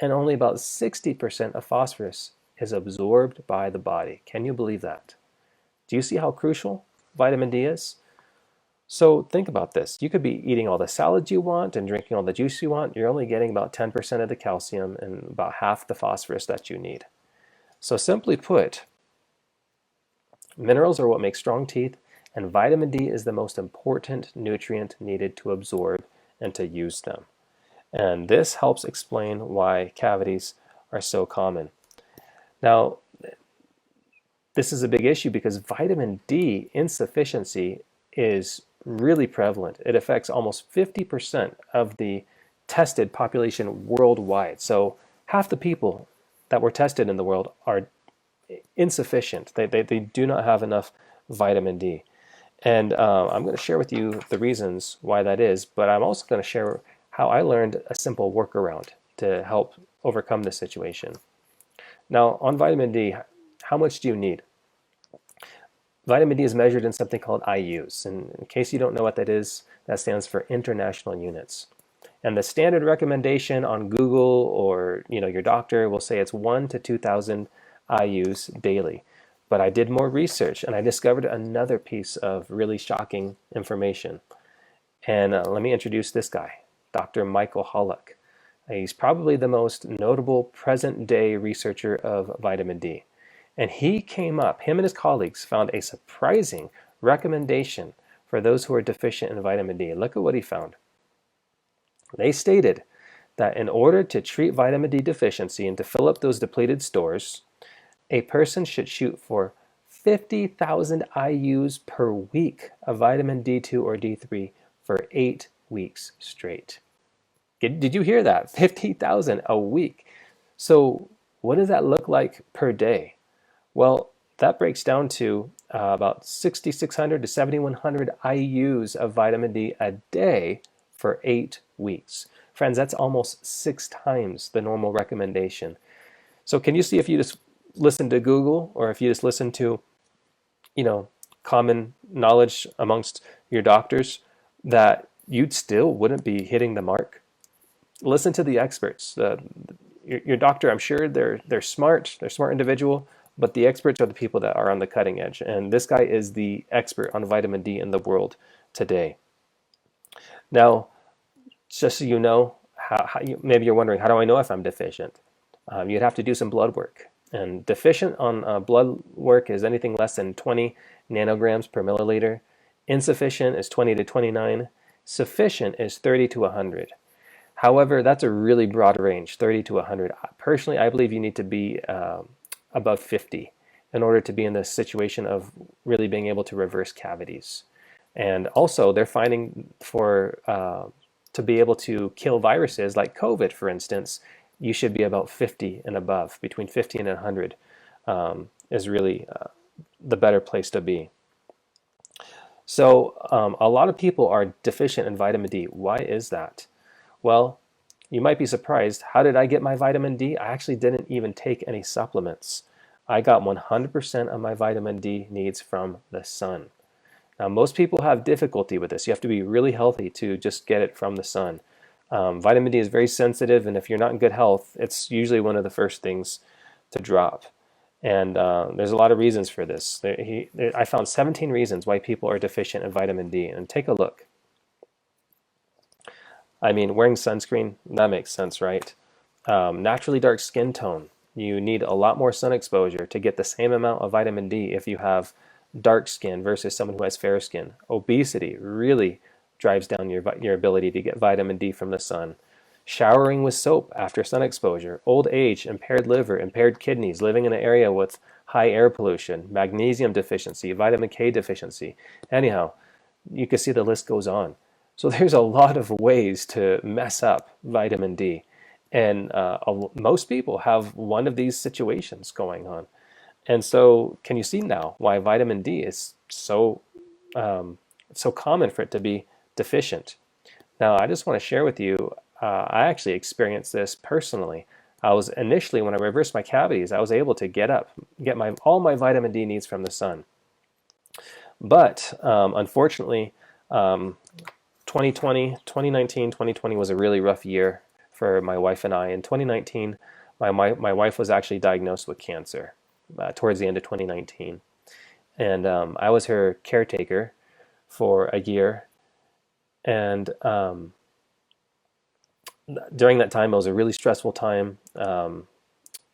and only about 60% of phosphorus is absorbed by the body. Can you believe that? Do you see how crucial vitamin D is? So think about this. You could be eating all the salads you want and drinking all the juice you want. You're only getting about 10% of the calcium and about half the phosphorus that you need. So simply put, minerals are what make strong teeth, and vitamin D is the most important nutrient needed to absorb and to use them. And this helps explain why cavities are so common. Now, this is a big issue because vitamin D insufficiency is really prevalent. It affects almost 50% of the tested population worldwide. So half the people that were tested in the world are insufficient. They do not have enough vitamin D. And I'm going to share with you the reasons why that is, but I'm also going to share how I learned a simple workaround to help overcome this situation. Now, on vitamin D, how much do you need? Vitamin D is measured in something called IUs. And in case you don't know what that is, that stands for international units. And the standard recommendation on Google or your doctor will say it's 1 to 2,000 IUs daily. But I did more research and I discovered another piece of really shocking information. And let me introduce this guy, Dr. Michael Holluck. He's probably the most notable present-day researcher of vitamin D. And him and his colleagues found a surprising recommendation for those who are deficient in vitamin D. Look at what he found. They stated that in order to treat vitamin D deficiency and to fill up those depleted stores, a person should shoot for 50,000 IUs per week of vitamin D2 or D3 for 8 weeks straight. Did you hear that? 50,000 a week. So what does that look like per day? Well, that breaks down to about 6,600 to 7,100 IUs of vitamin D a day for 8 weeks. Friends, that's almost 6 times the normal recommendation. So can you see, if you just listen to Google or if you just listen to, common knowledge amongst your doctors, that you still wouldn't be hitting the mark? Listen to the experts. Your doctor, I'm sure they're smart individual, but the experts are the people that are on the cutting edge. And this guy is the expert on vitamin D in the world today. Now, just so you know, maybe you're wondering, how do I know if I'm deficient? You'd have to do some blood work. And deficient on blood work is anything less than 20 nanograms per milliliter. Insufficient is 20 to 29. Sufficient is 30 to 100. However, that's a really broad range, 30 to 100. Personally, I believe you need to be above 50 in order to be in the situation of really being able to reverse cavities. And also, they're finding to be able to kill viruses like COVID, for instance, you should be about 50 and above. Between 50 and 100 is really the better place to be. So a lot of people are deficient in vitamin D. Why is that? Well, you might be surprised. How did I get my vitamin D? I actually didn't even take any supplements. I got 100% of my vitamin D needs from the sun. Now, most people have difficulty with this. You have to be really healthy to just get it from the sun. Vitamin D is very sensitive, and if you're not in good health, it's usually one of the first things to drop. And there's a lot of reasons for this. I found 17 reasons why people are deficient in vitamin D, and take a look. I mean, wearing sunscreen, that makes sense, right? Naturally dark skin tone. You need a lot more sun exposure to get the same amount of vitamin D if you have dark skin versus someone who has fair skin. Obesity really drives down your ability to get vitamin D from the sun. Showering with soap after sun exposure. Old age, impaired liver, impaired kidneys, living in an area with high air pollution, magnesium deficiency, vitamin K deficiency. Anyhow, you can see the list goes on. So there's a lot of ways to mess up vitamin D. And most people have one of these situations going on. And so can you see now why vitamin D is so common for it to be deficient? Now, I just want to share with you, I actually experienced this personally. I was initially, when I reversed my cavities, I was able to get all my vitamin D needs from the sun. But unfortunately, 2020 was a really rough year for my wife and I. In 2019, my wife was actually diagnosed with cancer towards the end of 2019. And I was her caretaker for a year. And during that time, it was a really stressful time.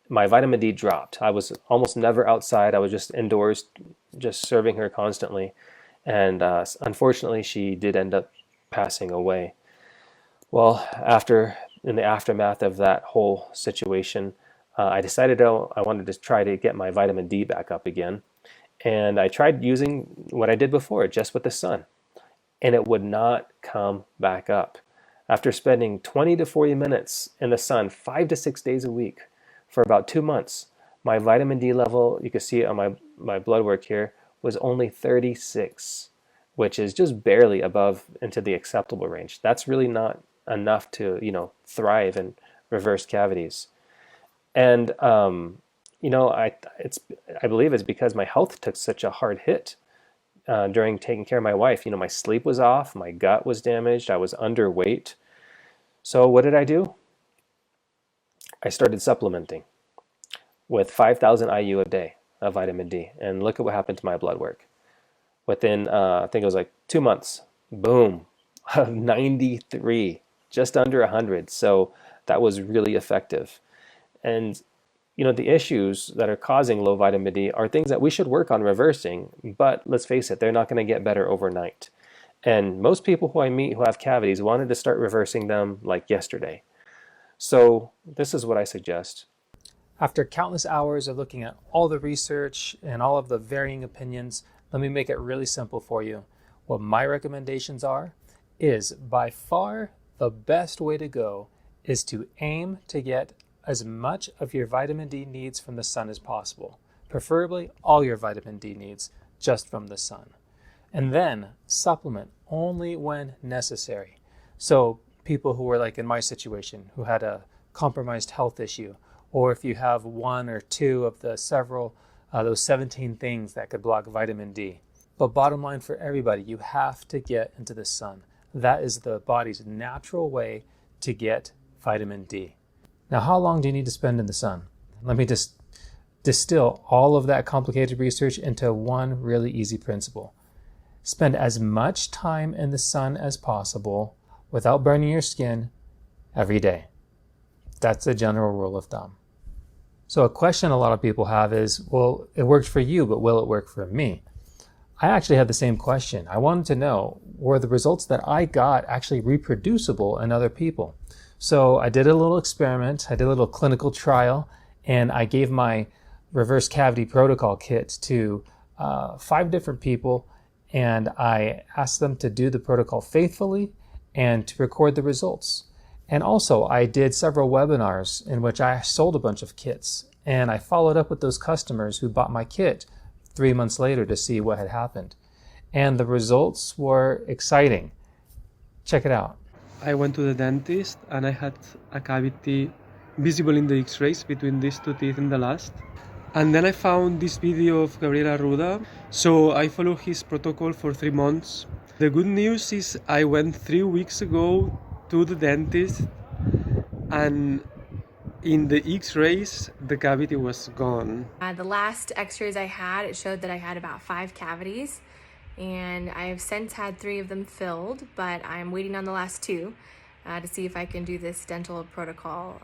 My vitamin D dropped. I was almost never outside. I was just indoors, just serving her constantly. And unfortunately, she did end up passing away. Well, in the aftermath of that whole situation, I decided I wanted to try to get my vitamin D back up again. And I tried using what I did before, just with the sun. And it would not come back up. After spending 20 to 40 minutes in the sun 5 to 6 days a week for about 2 months, my vitamin D level, you can see it on my blood work here, was only 36, which is just barely above into the acceptable range. That's really not enough to, thrive and reverse cavities. And, I believe it's because my health took such a hard hit during taking care of my wife. My sleep was off, my gut was damaged, I was underweight. So what did I do? I started supplementing with 5,000 IU a day of vitamin D. And look at what happened to my blood work. Within, I think it was like 2 months, boom, 93, just under 100. So that was really effective. And the issues that are causing low vitamin D are things that we should work on reversing, but let's face it, they're not going to get better overnight. And most people who I meet who have cavities wanted to start reversing them like yesterday. So this is what I suggest. After countless hours of looking at all the research and all of the varying opinions, let me make it really simple for you. What my recommendations are is by far the best way to go is to aim to get as much of your vitamin D needs from the sun as possible, preferably all your vitamin D needs just from the sun. And then supplement only when necessary. So people who were like in my situation, who had a compromised health issue, or if you have one or two of the several, those 17 things that could block vitamin D. But bottom line for everybody, you have to get into the sun. That is the body's natural way to get vitamin D. Now, how long do you need to spend in the sun? Let me just distill all of that complicated research into one really easy principle. Spend as much time in the sun as possible without burning your skin every day. That's a general rule of thumb. So a question a lot of people have is, well, it worked for you, but will it work for me? I actually had the same question. I wanted to know, were the results that I got actually reproducible in other people? So I did a little experiment, I did a little clinical trial, and I gave my reverse cavity protocol kit to 5 different people, and I asked them to do the protocol faithfully and to record the results. And also I did several webinars in which I sold a bunch of kits, and I followed up with those customers who bought my kit 3 months later to see what had happened. And the results were exciting. Check it out. I went to the dentist and I had a cavity visible in the x-rays between these 2 teeth in the last. And then I found this video of Gabriel Arruda, so I followed his protocol for 3 months. The good news is I went 3 weeks ago to the dentist, and in the x-rays the cavity was gone. The last x-rays I had, it showed that I had about 5 cavities, and I have since had 3 of them filled, but I'm waiting on the last 2 to see if I can do this dental protocol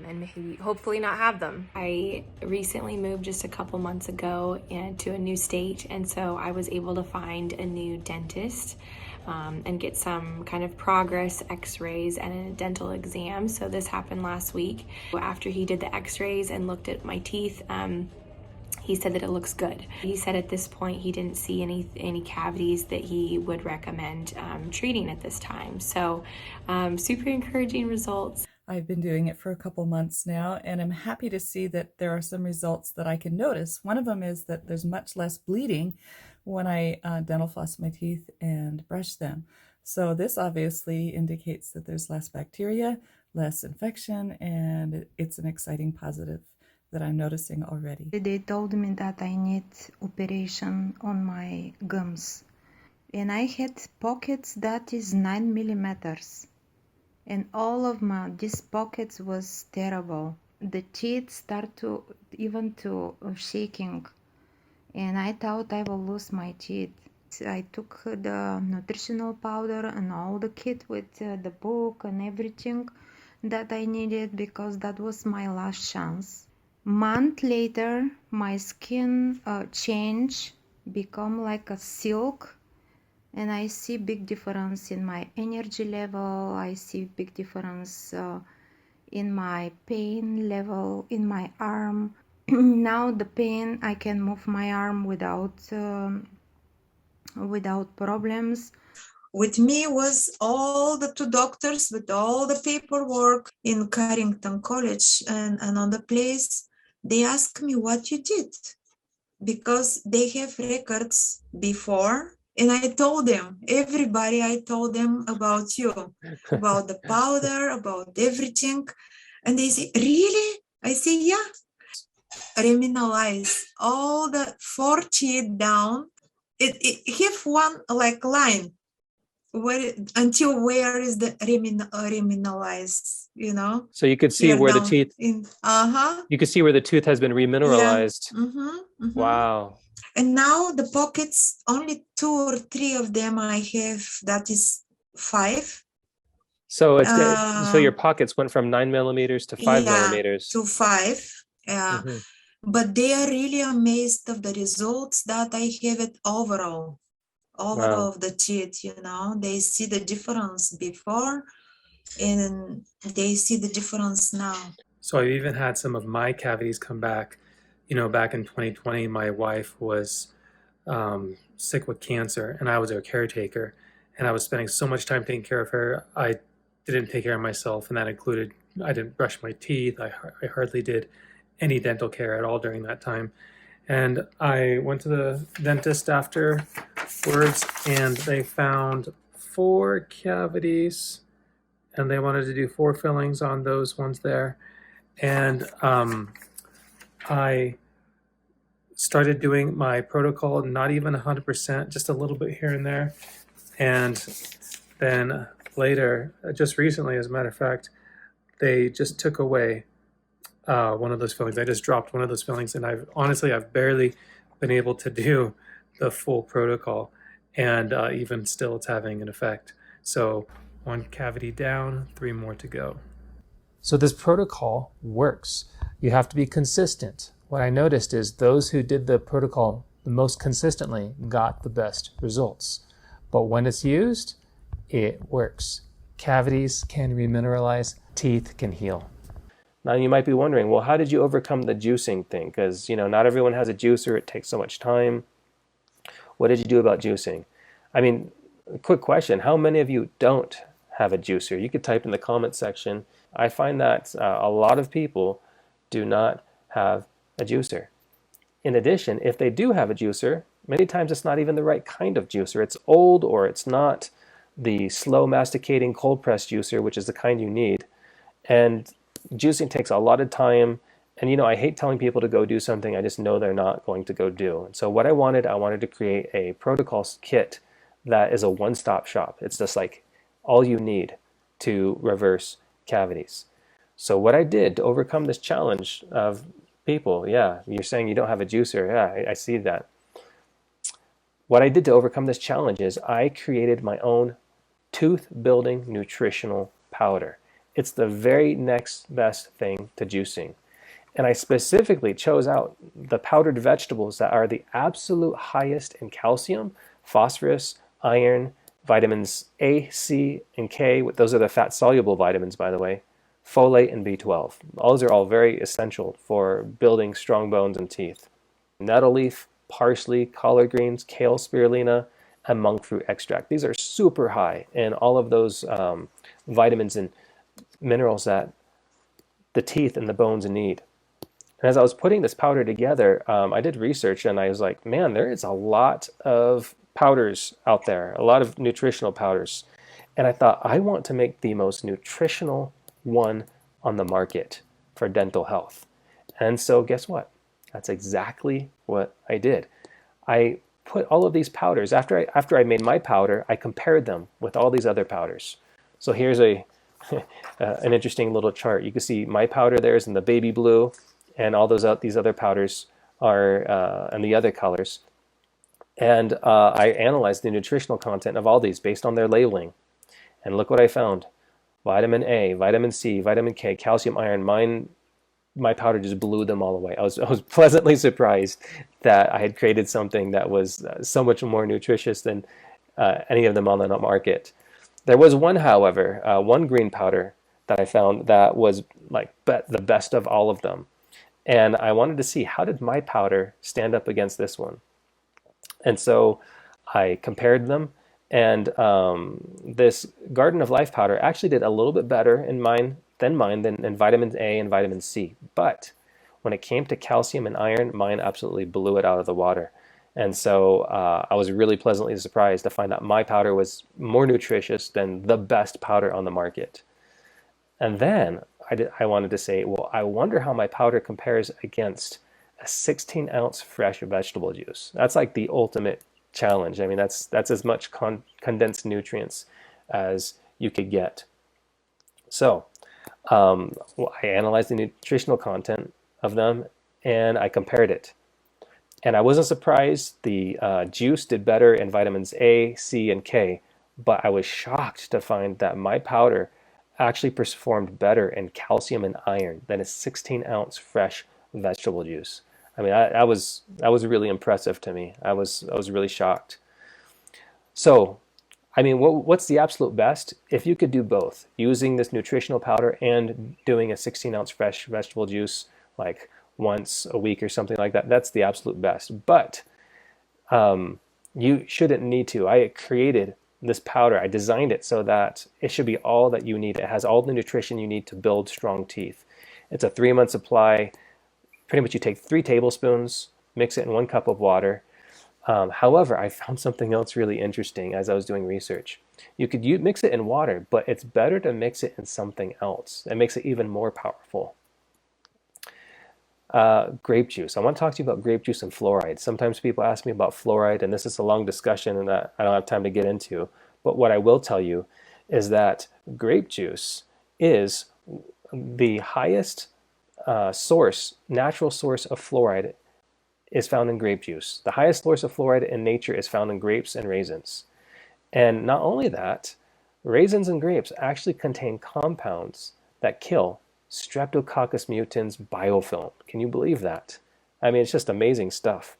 and maybe hopefully not have them. I recently moved just a couple months ago to a new state, and so I was able to find a new dentist and get some kind of progress x-rays and a dental exam. So this happened last week. After he did the x-rays and looked at my teeth, he said that it looks good. He said at this point he didn't see any cavities that he would recommend treating at this time. So super encouraging results. I've been doing it for a couple months now, and I'm happy to see that there are some results that I can notice. One of them is that there's much less bleeding when I dental floss my teeth and brush them. So this obviously indicates that there's less bacteria, less infection, and it's an exciting positive that I'm noticing already. They told me that I need operation on my gums, and I had pockets that is 9 millimeters, and all of these pockets was terrible. The teeth start to shaking, and I thought I will lose my teeth. I took the nutritional powder and all the kit with the book and everything that I needed, because that was my last chance. Month later, my skin changed, become like a silk, and I see big difference in my energy level. I see big difference in my pain level in my arm. Now the pain, I can move my arm without problems. With me was all the two doctors with all the paperwork in Carrington College, and on the place they asked me what you did, because they have records before, and I told them, everybody, I told them about you, about the powder, about everything, and they say, really? I say, yeah. Remineralize all the 4 teeth down. It have one like line where until where is the remineralized, you know? So you could see Here where the down teeth, in you could see where the tooth has been remineralized. Yeah. Wow. And now the pockets, only 2 or 3 of them I have, that is 5. So it's so your pockets went from 9 millimeters to 5 millimeters. To 5. Yeah. But they are really amazed of the results that I have it overall Wow. of the teeth, you know. They see the difference before, and they see the difference now. So I've even had some of my cavities come back. You know, back in 2020, my wife was sick with cancer, and I was her caretaker, and I was spending so much time taking care of her. I didn't take care of myself, and that included I didn't brush my teeth. I hardly did any dental care at all during that time. And I went to the dentist afterwards, and they found 4 cavities, and they wanted to do 4 fillings on those ones there. And I started doing my protocol, not even 100%, just a little bit here and there. And then later, just recently, as a matter of fact, they just took away one of those fillings. I just dropped one of those fillings, and I've barely been able to do the full protocol, and even still it's having an effect. So 1 cavity down, 3 more to go. So this protocol works. You have to be consistent. What I noticed is those who did the protocol the most consistently got the best results. But when it's used, it works. Cavities can remineralize, teeth can heal. Now you might be wondering, well, how did you overcome the juicing thing? Because, you know, not everyone has a juicer. It takes so much time. What did you do about juicing? I mean, quick question. How many of you don't have a juicer? You could type in the comment section. I find that a lot of people do not have a juicer. In addition, if they do have a juicer, many times it's not even the right kind of juicer. It's old, or it's not the slow masticating cold press juicer, which is the kind you need. And juicing takes a lot of time, and you know, I hate telling people to go do something I just know they're not going to go do. And so what I wanted to create a protocol kit that is a one-stop shop. It's just like all you need to reverse cavities. So what I did to overcome this challenge of people, yeah, you're saying you don't have a juicer. Yeah, I see that. What I did to overcome this challenge is I created my own tooth-building nutritional powder. It's the very next best thing to juicing. And I specifically chose out the powdered vegetables that are the absolute highest in calcium, phosphorus, iron, vitamins A, C, and K. Those are the fat-soluble vitamins, by the way. Folate and B12. Those are all very essential for building strong bones and teeth. nettle leaf, parsley, collard greens, kale, spirulina, and monk fruit extract. These are super high in all of those vitamins and minerals that the teeth and the bones need. And as I was putting this powder together, I did research and I was like, man, there is a lot of powders out there, a lot of nutritional powders. And I thought, I want to make the most nutritional one on the market for dental health. And so guess what? That's exactly what I did. I put all of these powders, after I made my powder, I compared them with all these other powders. So here's a an interesting little chart. You can see my powder there is in the baby blue, and all these other powders are in the other colors. And I analyzed the nutritional content of all these based on their labeling. And look what I found. Vitamin A, vitamin C, vitamin K, calcium, iron. My powder just blew them all away. I was pleasantly surprised that I had created something that was so much more nutritious than any of them on the market. There was one, however, one green powder that I found that was like the best of all of them. And I wanted to see, how did my powder stand up against this one? And so I compared them, and this Garden of Life powder actually did a little bit better in mine than vitamin A and vitamin C. But when it came to calcium and iron, mine absolutely blew it out of the water. And so I was really pleasantly surprised to find out my powder was more nutritious than the best powder on the market. And then I wanted to say, well, I wonder how my powder compares against a 16-ounce fresh vegetable juice. That's like the ultimate challenge. I mean, that's as much condensed nutrients as you could get. So I analyzed the nutritional content of them, and I compared it. And I wasn't surprised the juice did better in vitamins A, C, and K, but I was shocked to find that my powder actually performed better in calcium and iron than a 16-ounce fresh vegetable juice. I mean, that was really impressive to me. I was really shocked. So, I mean, what's the absolute best? If you could do both, using this nutritional powder and doing a 16-ounce fresh vegetable juice, like once a week or something like that, that's the absolute best. But you shouldn't need to. I created this powder. I designed it so that it should be all that you need. It has all the nutrition you need to build strong teeth. It's a 3-month supply. Pretty much you take 3 tablespoons, mix it in 1 cup of water. However, I found something else really interesting as I was doing research. You could mix it in water, but it's better to mix it in something else. It makes it even more powerful. Grape juice. I want to talk to you about grape juice and fluoride. Sometimes people ask me about fluoride, and this is a long discussion and that I don't have time to get into. But what I will tell you is that grape juice is the highest natural source of fluoride is found in grape juice. The highest source of fluoride in nature is found in grapes and raisins. And not only that, raisins and grapes actually contain compounds that kill Streptococcus mutans biofilm. Can you believe that? I mean, it's just amazing stuff.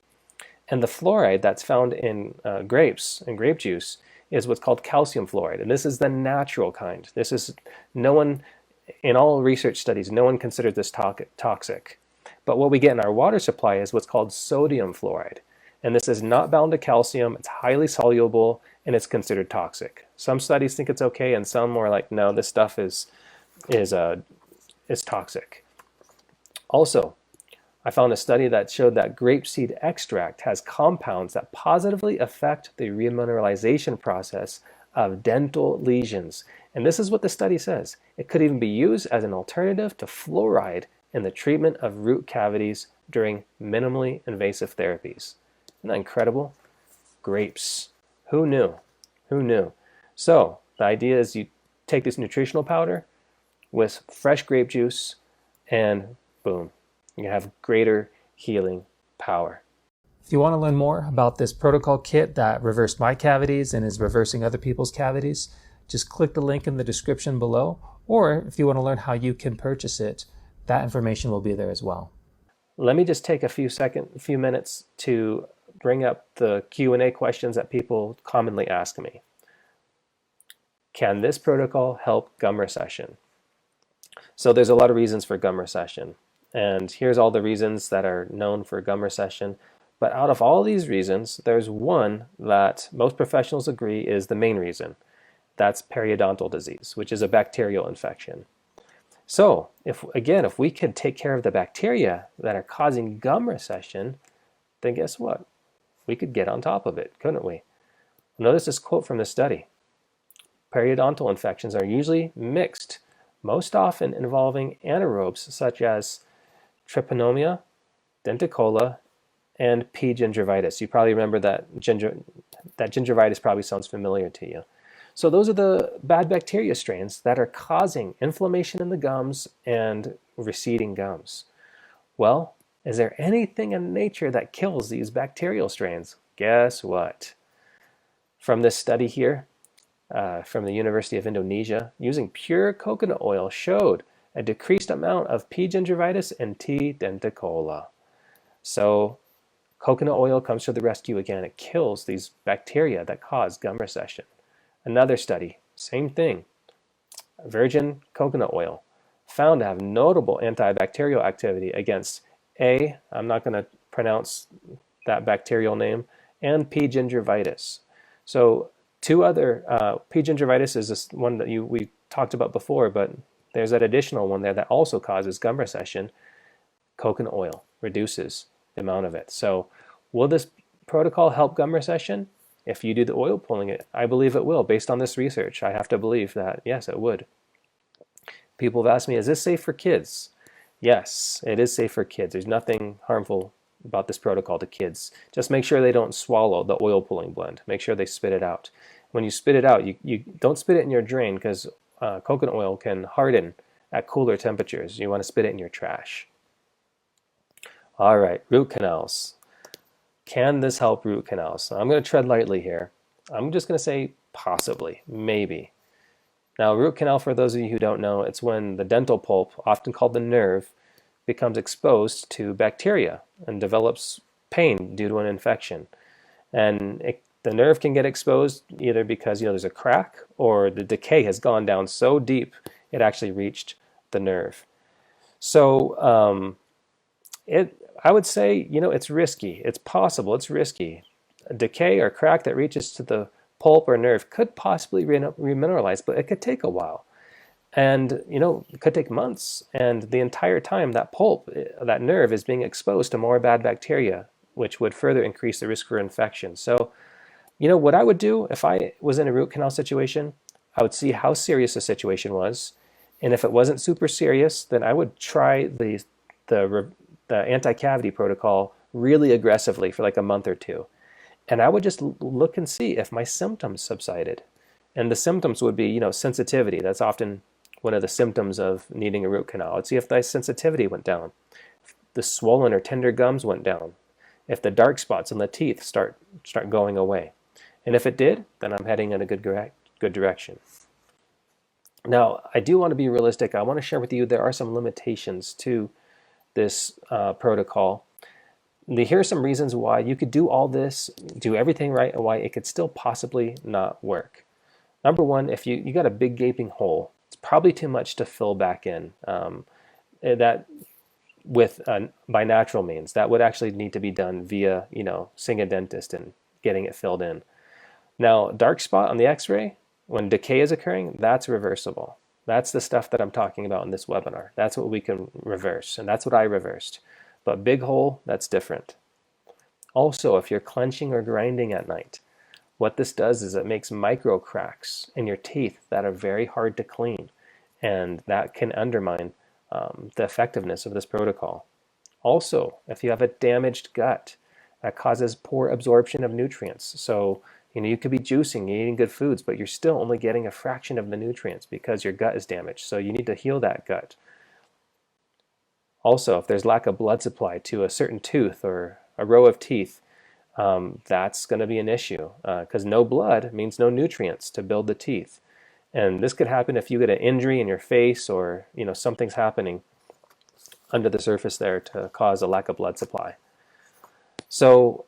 And the fluoride that's found in grapes and grape juice is what's called calcium fluoride. And this is the natural kind. This is, no one, in all research studies, no one considered this toxic. But what we get in our water supply is what's called sodium fluoride. And this is not bound to calcium, it's highly soluble, and it's considered toxic. Some studies think it's okay, and some are like, no, this stuff is toxic. Also, I found a study that showed that grapeseed extract has compounds that positively affect the remineralization process of dental lesions. And this is what the study says. It could even be used as an alternative to fluoride in the treatment of root cavities during minimally invasive therapies. Isn't that incredible? Grapes. Who knew? Who knew? So the idea is you take this nutritional powder with fresh grape juice, and boom, you have greater healing power. If you want to learn more about this protocol kit that reversed my cavities and is reversing other people's cavities, just click the link in the description below, or if you want to learn how you can purchase it, that information will be there as well. Let me just take a few minutes to bring up the Q&A questions that people commonly ask me. Can this protocol help gum recession? So there's a lot of reasons for gum recession. And here's all the reasons that are known for gum recession. But out of all these reasons, there's one that most professionals agree is the main reason. That's periodontal disease, which is a bacterial infection. So, if we could take care of the bacteria that are causing gum recession, then guess what? We could get on top of it, couldn't we? Notice this quote from the study. Periodontal infections are usually mixed, most often involving anaerobes such as Treponema, Denticola, and P. gingivitis. You probably remember that gingivitis probably sounds familiar to you. So those are the bad bacteria strains that are causing inflammation in the gums and receding gums. Well, is there anything in nature that kills these bacterial strains? Guess what? From this study here, from the University of Indonesia, using pure coconut oil showed a decreased amount of P. gingivitis and T. denticola. So coconut oil comes to the rescue again. It kills these bacteria that cause gum recession. Another study, same thing. Virgin coconut oil found to have notable antibacterial activity against A, I'm not going to pronounce that bacterial name, and P. gingivitis. So two other, P. gingivitis is this one that we talked about before, but there's that additional one there that also causes gum recession. Coconut oil reduces the amount of it. So will this protocol help gum recession? If you do the oil pulling, I believe it will. Based on this research, I have to believe that, yes, it would. People have asked me, is this safe for kids? Yes, it is safe for kids. There's nothing harmful about this protocol to kids. Just make sure they don't swallow the oil pulling blend. Make sure they spit it out. When you spit it out, you don't spit it in your drain because coconut oil can harden at cooler temperatures. You want to spit it in your trash. All right, root canals. Can this help root canals? I'm going to tread lightly here. I'm just going to say possibly, maybe. Now, root canal, for those of you who don't know, it's when the dental pulp, often called the nerve, becomes exposed to bacteria and develops pain due to an infection. And the nerve can get exposed either because there's a crack or the decay has gone down so deep it actually reached the nerve. So I would say, it's risky. It's possible. It's risky. A decay or crack that reaches to the pulp or nerve could possibly remineralize, but it could take a while. And, it could take months. And the entire time that pulp, that nerve is being exposed to more bad bacteria, which would further increase the risk for infection. So, what I would do if I was in a root canal situation, I would see how serious the situation was. And if it wasn't super serious, then I would try the anti-cavity protocol really aggressively for like a month or two. And I would just look and see if my symptoms subsided. And the symptoms would be, sensitivity. That's often one of the symptoms of needing a root canal. I'd see if my sensitivity went down, if the swollen or tender gums went down, if the dark spots in the teeth start going away. And if it did, then I'm heading in a good direction. Now, I do want to be realistic. I want to share with you there are some limitations to this protocol. Here are some reasons why you could do all this, do everything right, and why it could still possibly not work. Number one, if you got a big gaping hole, it's probably too much to fill back in. That with by natural means, that would actually need to be done via seeing a dentist and getting it filled in. Now, dark spot on the X-ray when decay is occurring, that's reversible. That's the stuff that I'm talking about in this webinar. That's what we can reverse, and that's what I reversed. But big hole, that's different. Also, if you're clenching or grinding at night, what this does is it makes micro cracks in your teeth that are very hard to clean, and that can undermine the effectiveness of this protocol. Also, if you have a damaged gut, that causes poor absorption of nutrients. So, you could be juicing, you're eating good foods, but you're still only getting a fraction of the nutrients because your gut is damaged. So you need to heal that gut. Also, if there's lack of blood supply to a certain tooth or a row of teeth, that's going to be an issue because no blood means no nutrients to build the teeth. And this could happen if you get an injury in your face or something's happening under the surface there to cause a lack of blood supply. So,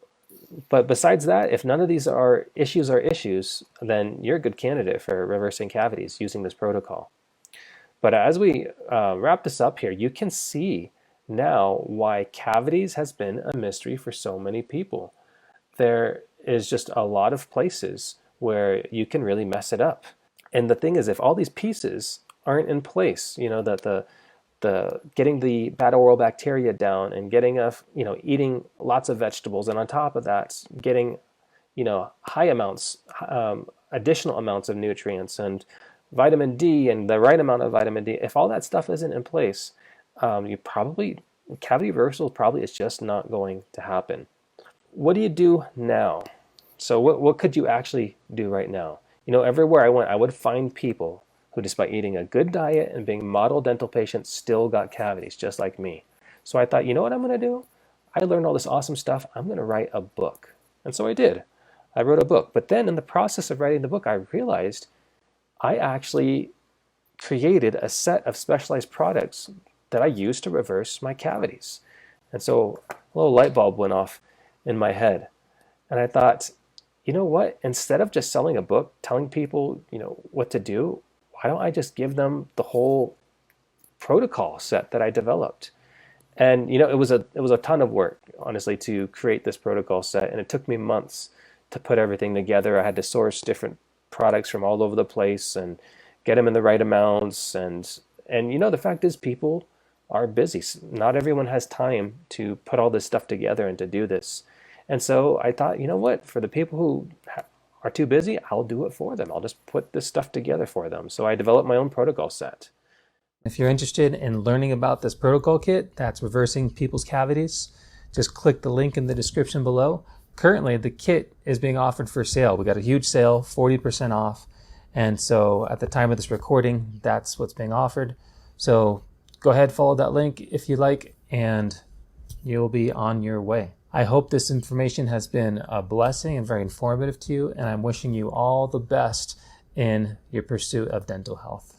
but besides that, if none of these are issues, then you're a good candidate for reversing cavities using this protocol. But as we wrap this up here, you can see now why cavities has been a mystery for so many people. There is just a lot of places where you can really mess it up. And the thing is, if all these pieces aren't in place, that the getting the bad oral bacteria down and getting eating lots of vegetables, and on top of that getting high amounts, additional amounts of nutrients and vitamin D and the right amount of vitamin D, if all that stuff isn't in place, cavity reversal probably is just not going to happen. What do you do now? So what could you actually do right now? Everywhere I went, I would find people who, despite eating a good diet and being model dental patients, still got cavities, just like me. So I thought, you know what I'm going to do? I learned all this awesome stuff. I'm going to write a book. And so I did. I wrote a book. But then in the process of writing the book, I realized I actually created a set of specialized products that I used to reverse my cavities. And so a little light bulb went off in my head. And I thought, you know what? Instead of just selling a book, telling people, what to do, why don't I just give them the whole protocol set that I developed? And it was a ton of work, honestly, to create this protocol set, and it took me months to put everything together. I had to source different products from all over the place and get them in the right amounts. And the fact is, people are busy. Not everyone has time to put all this stuff together and to do this. And so I thought, you know what? For the people who are too busy, I'll do it for them. I'll just put this stuff together for them. So I developed my own protocol set. If you're interested in learning about this protocol kit that's reversing people's cavities, just click the link in the description below. Currently, the kit is being offered for sale. We got a huge sale, 40% off. And so at the time of this recording, that's what's being offered. So go ahead, follow that link if you like, and you'll be on your way. I hope this information has been a blessing and very informative to you, and I'm wishing you all the best in your pursuit of dental health.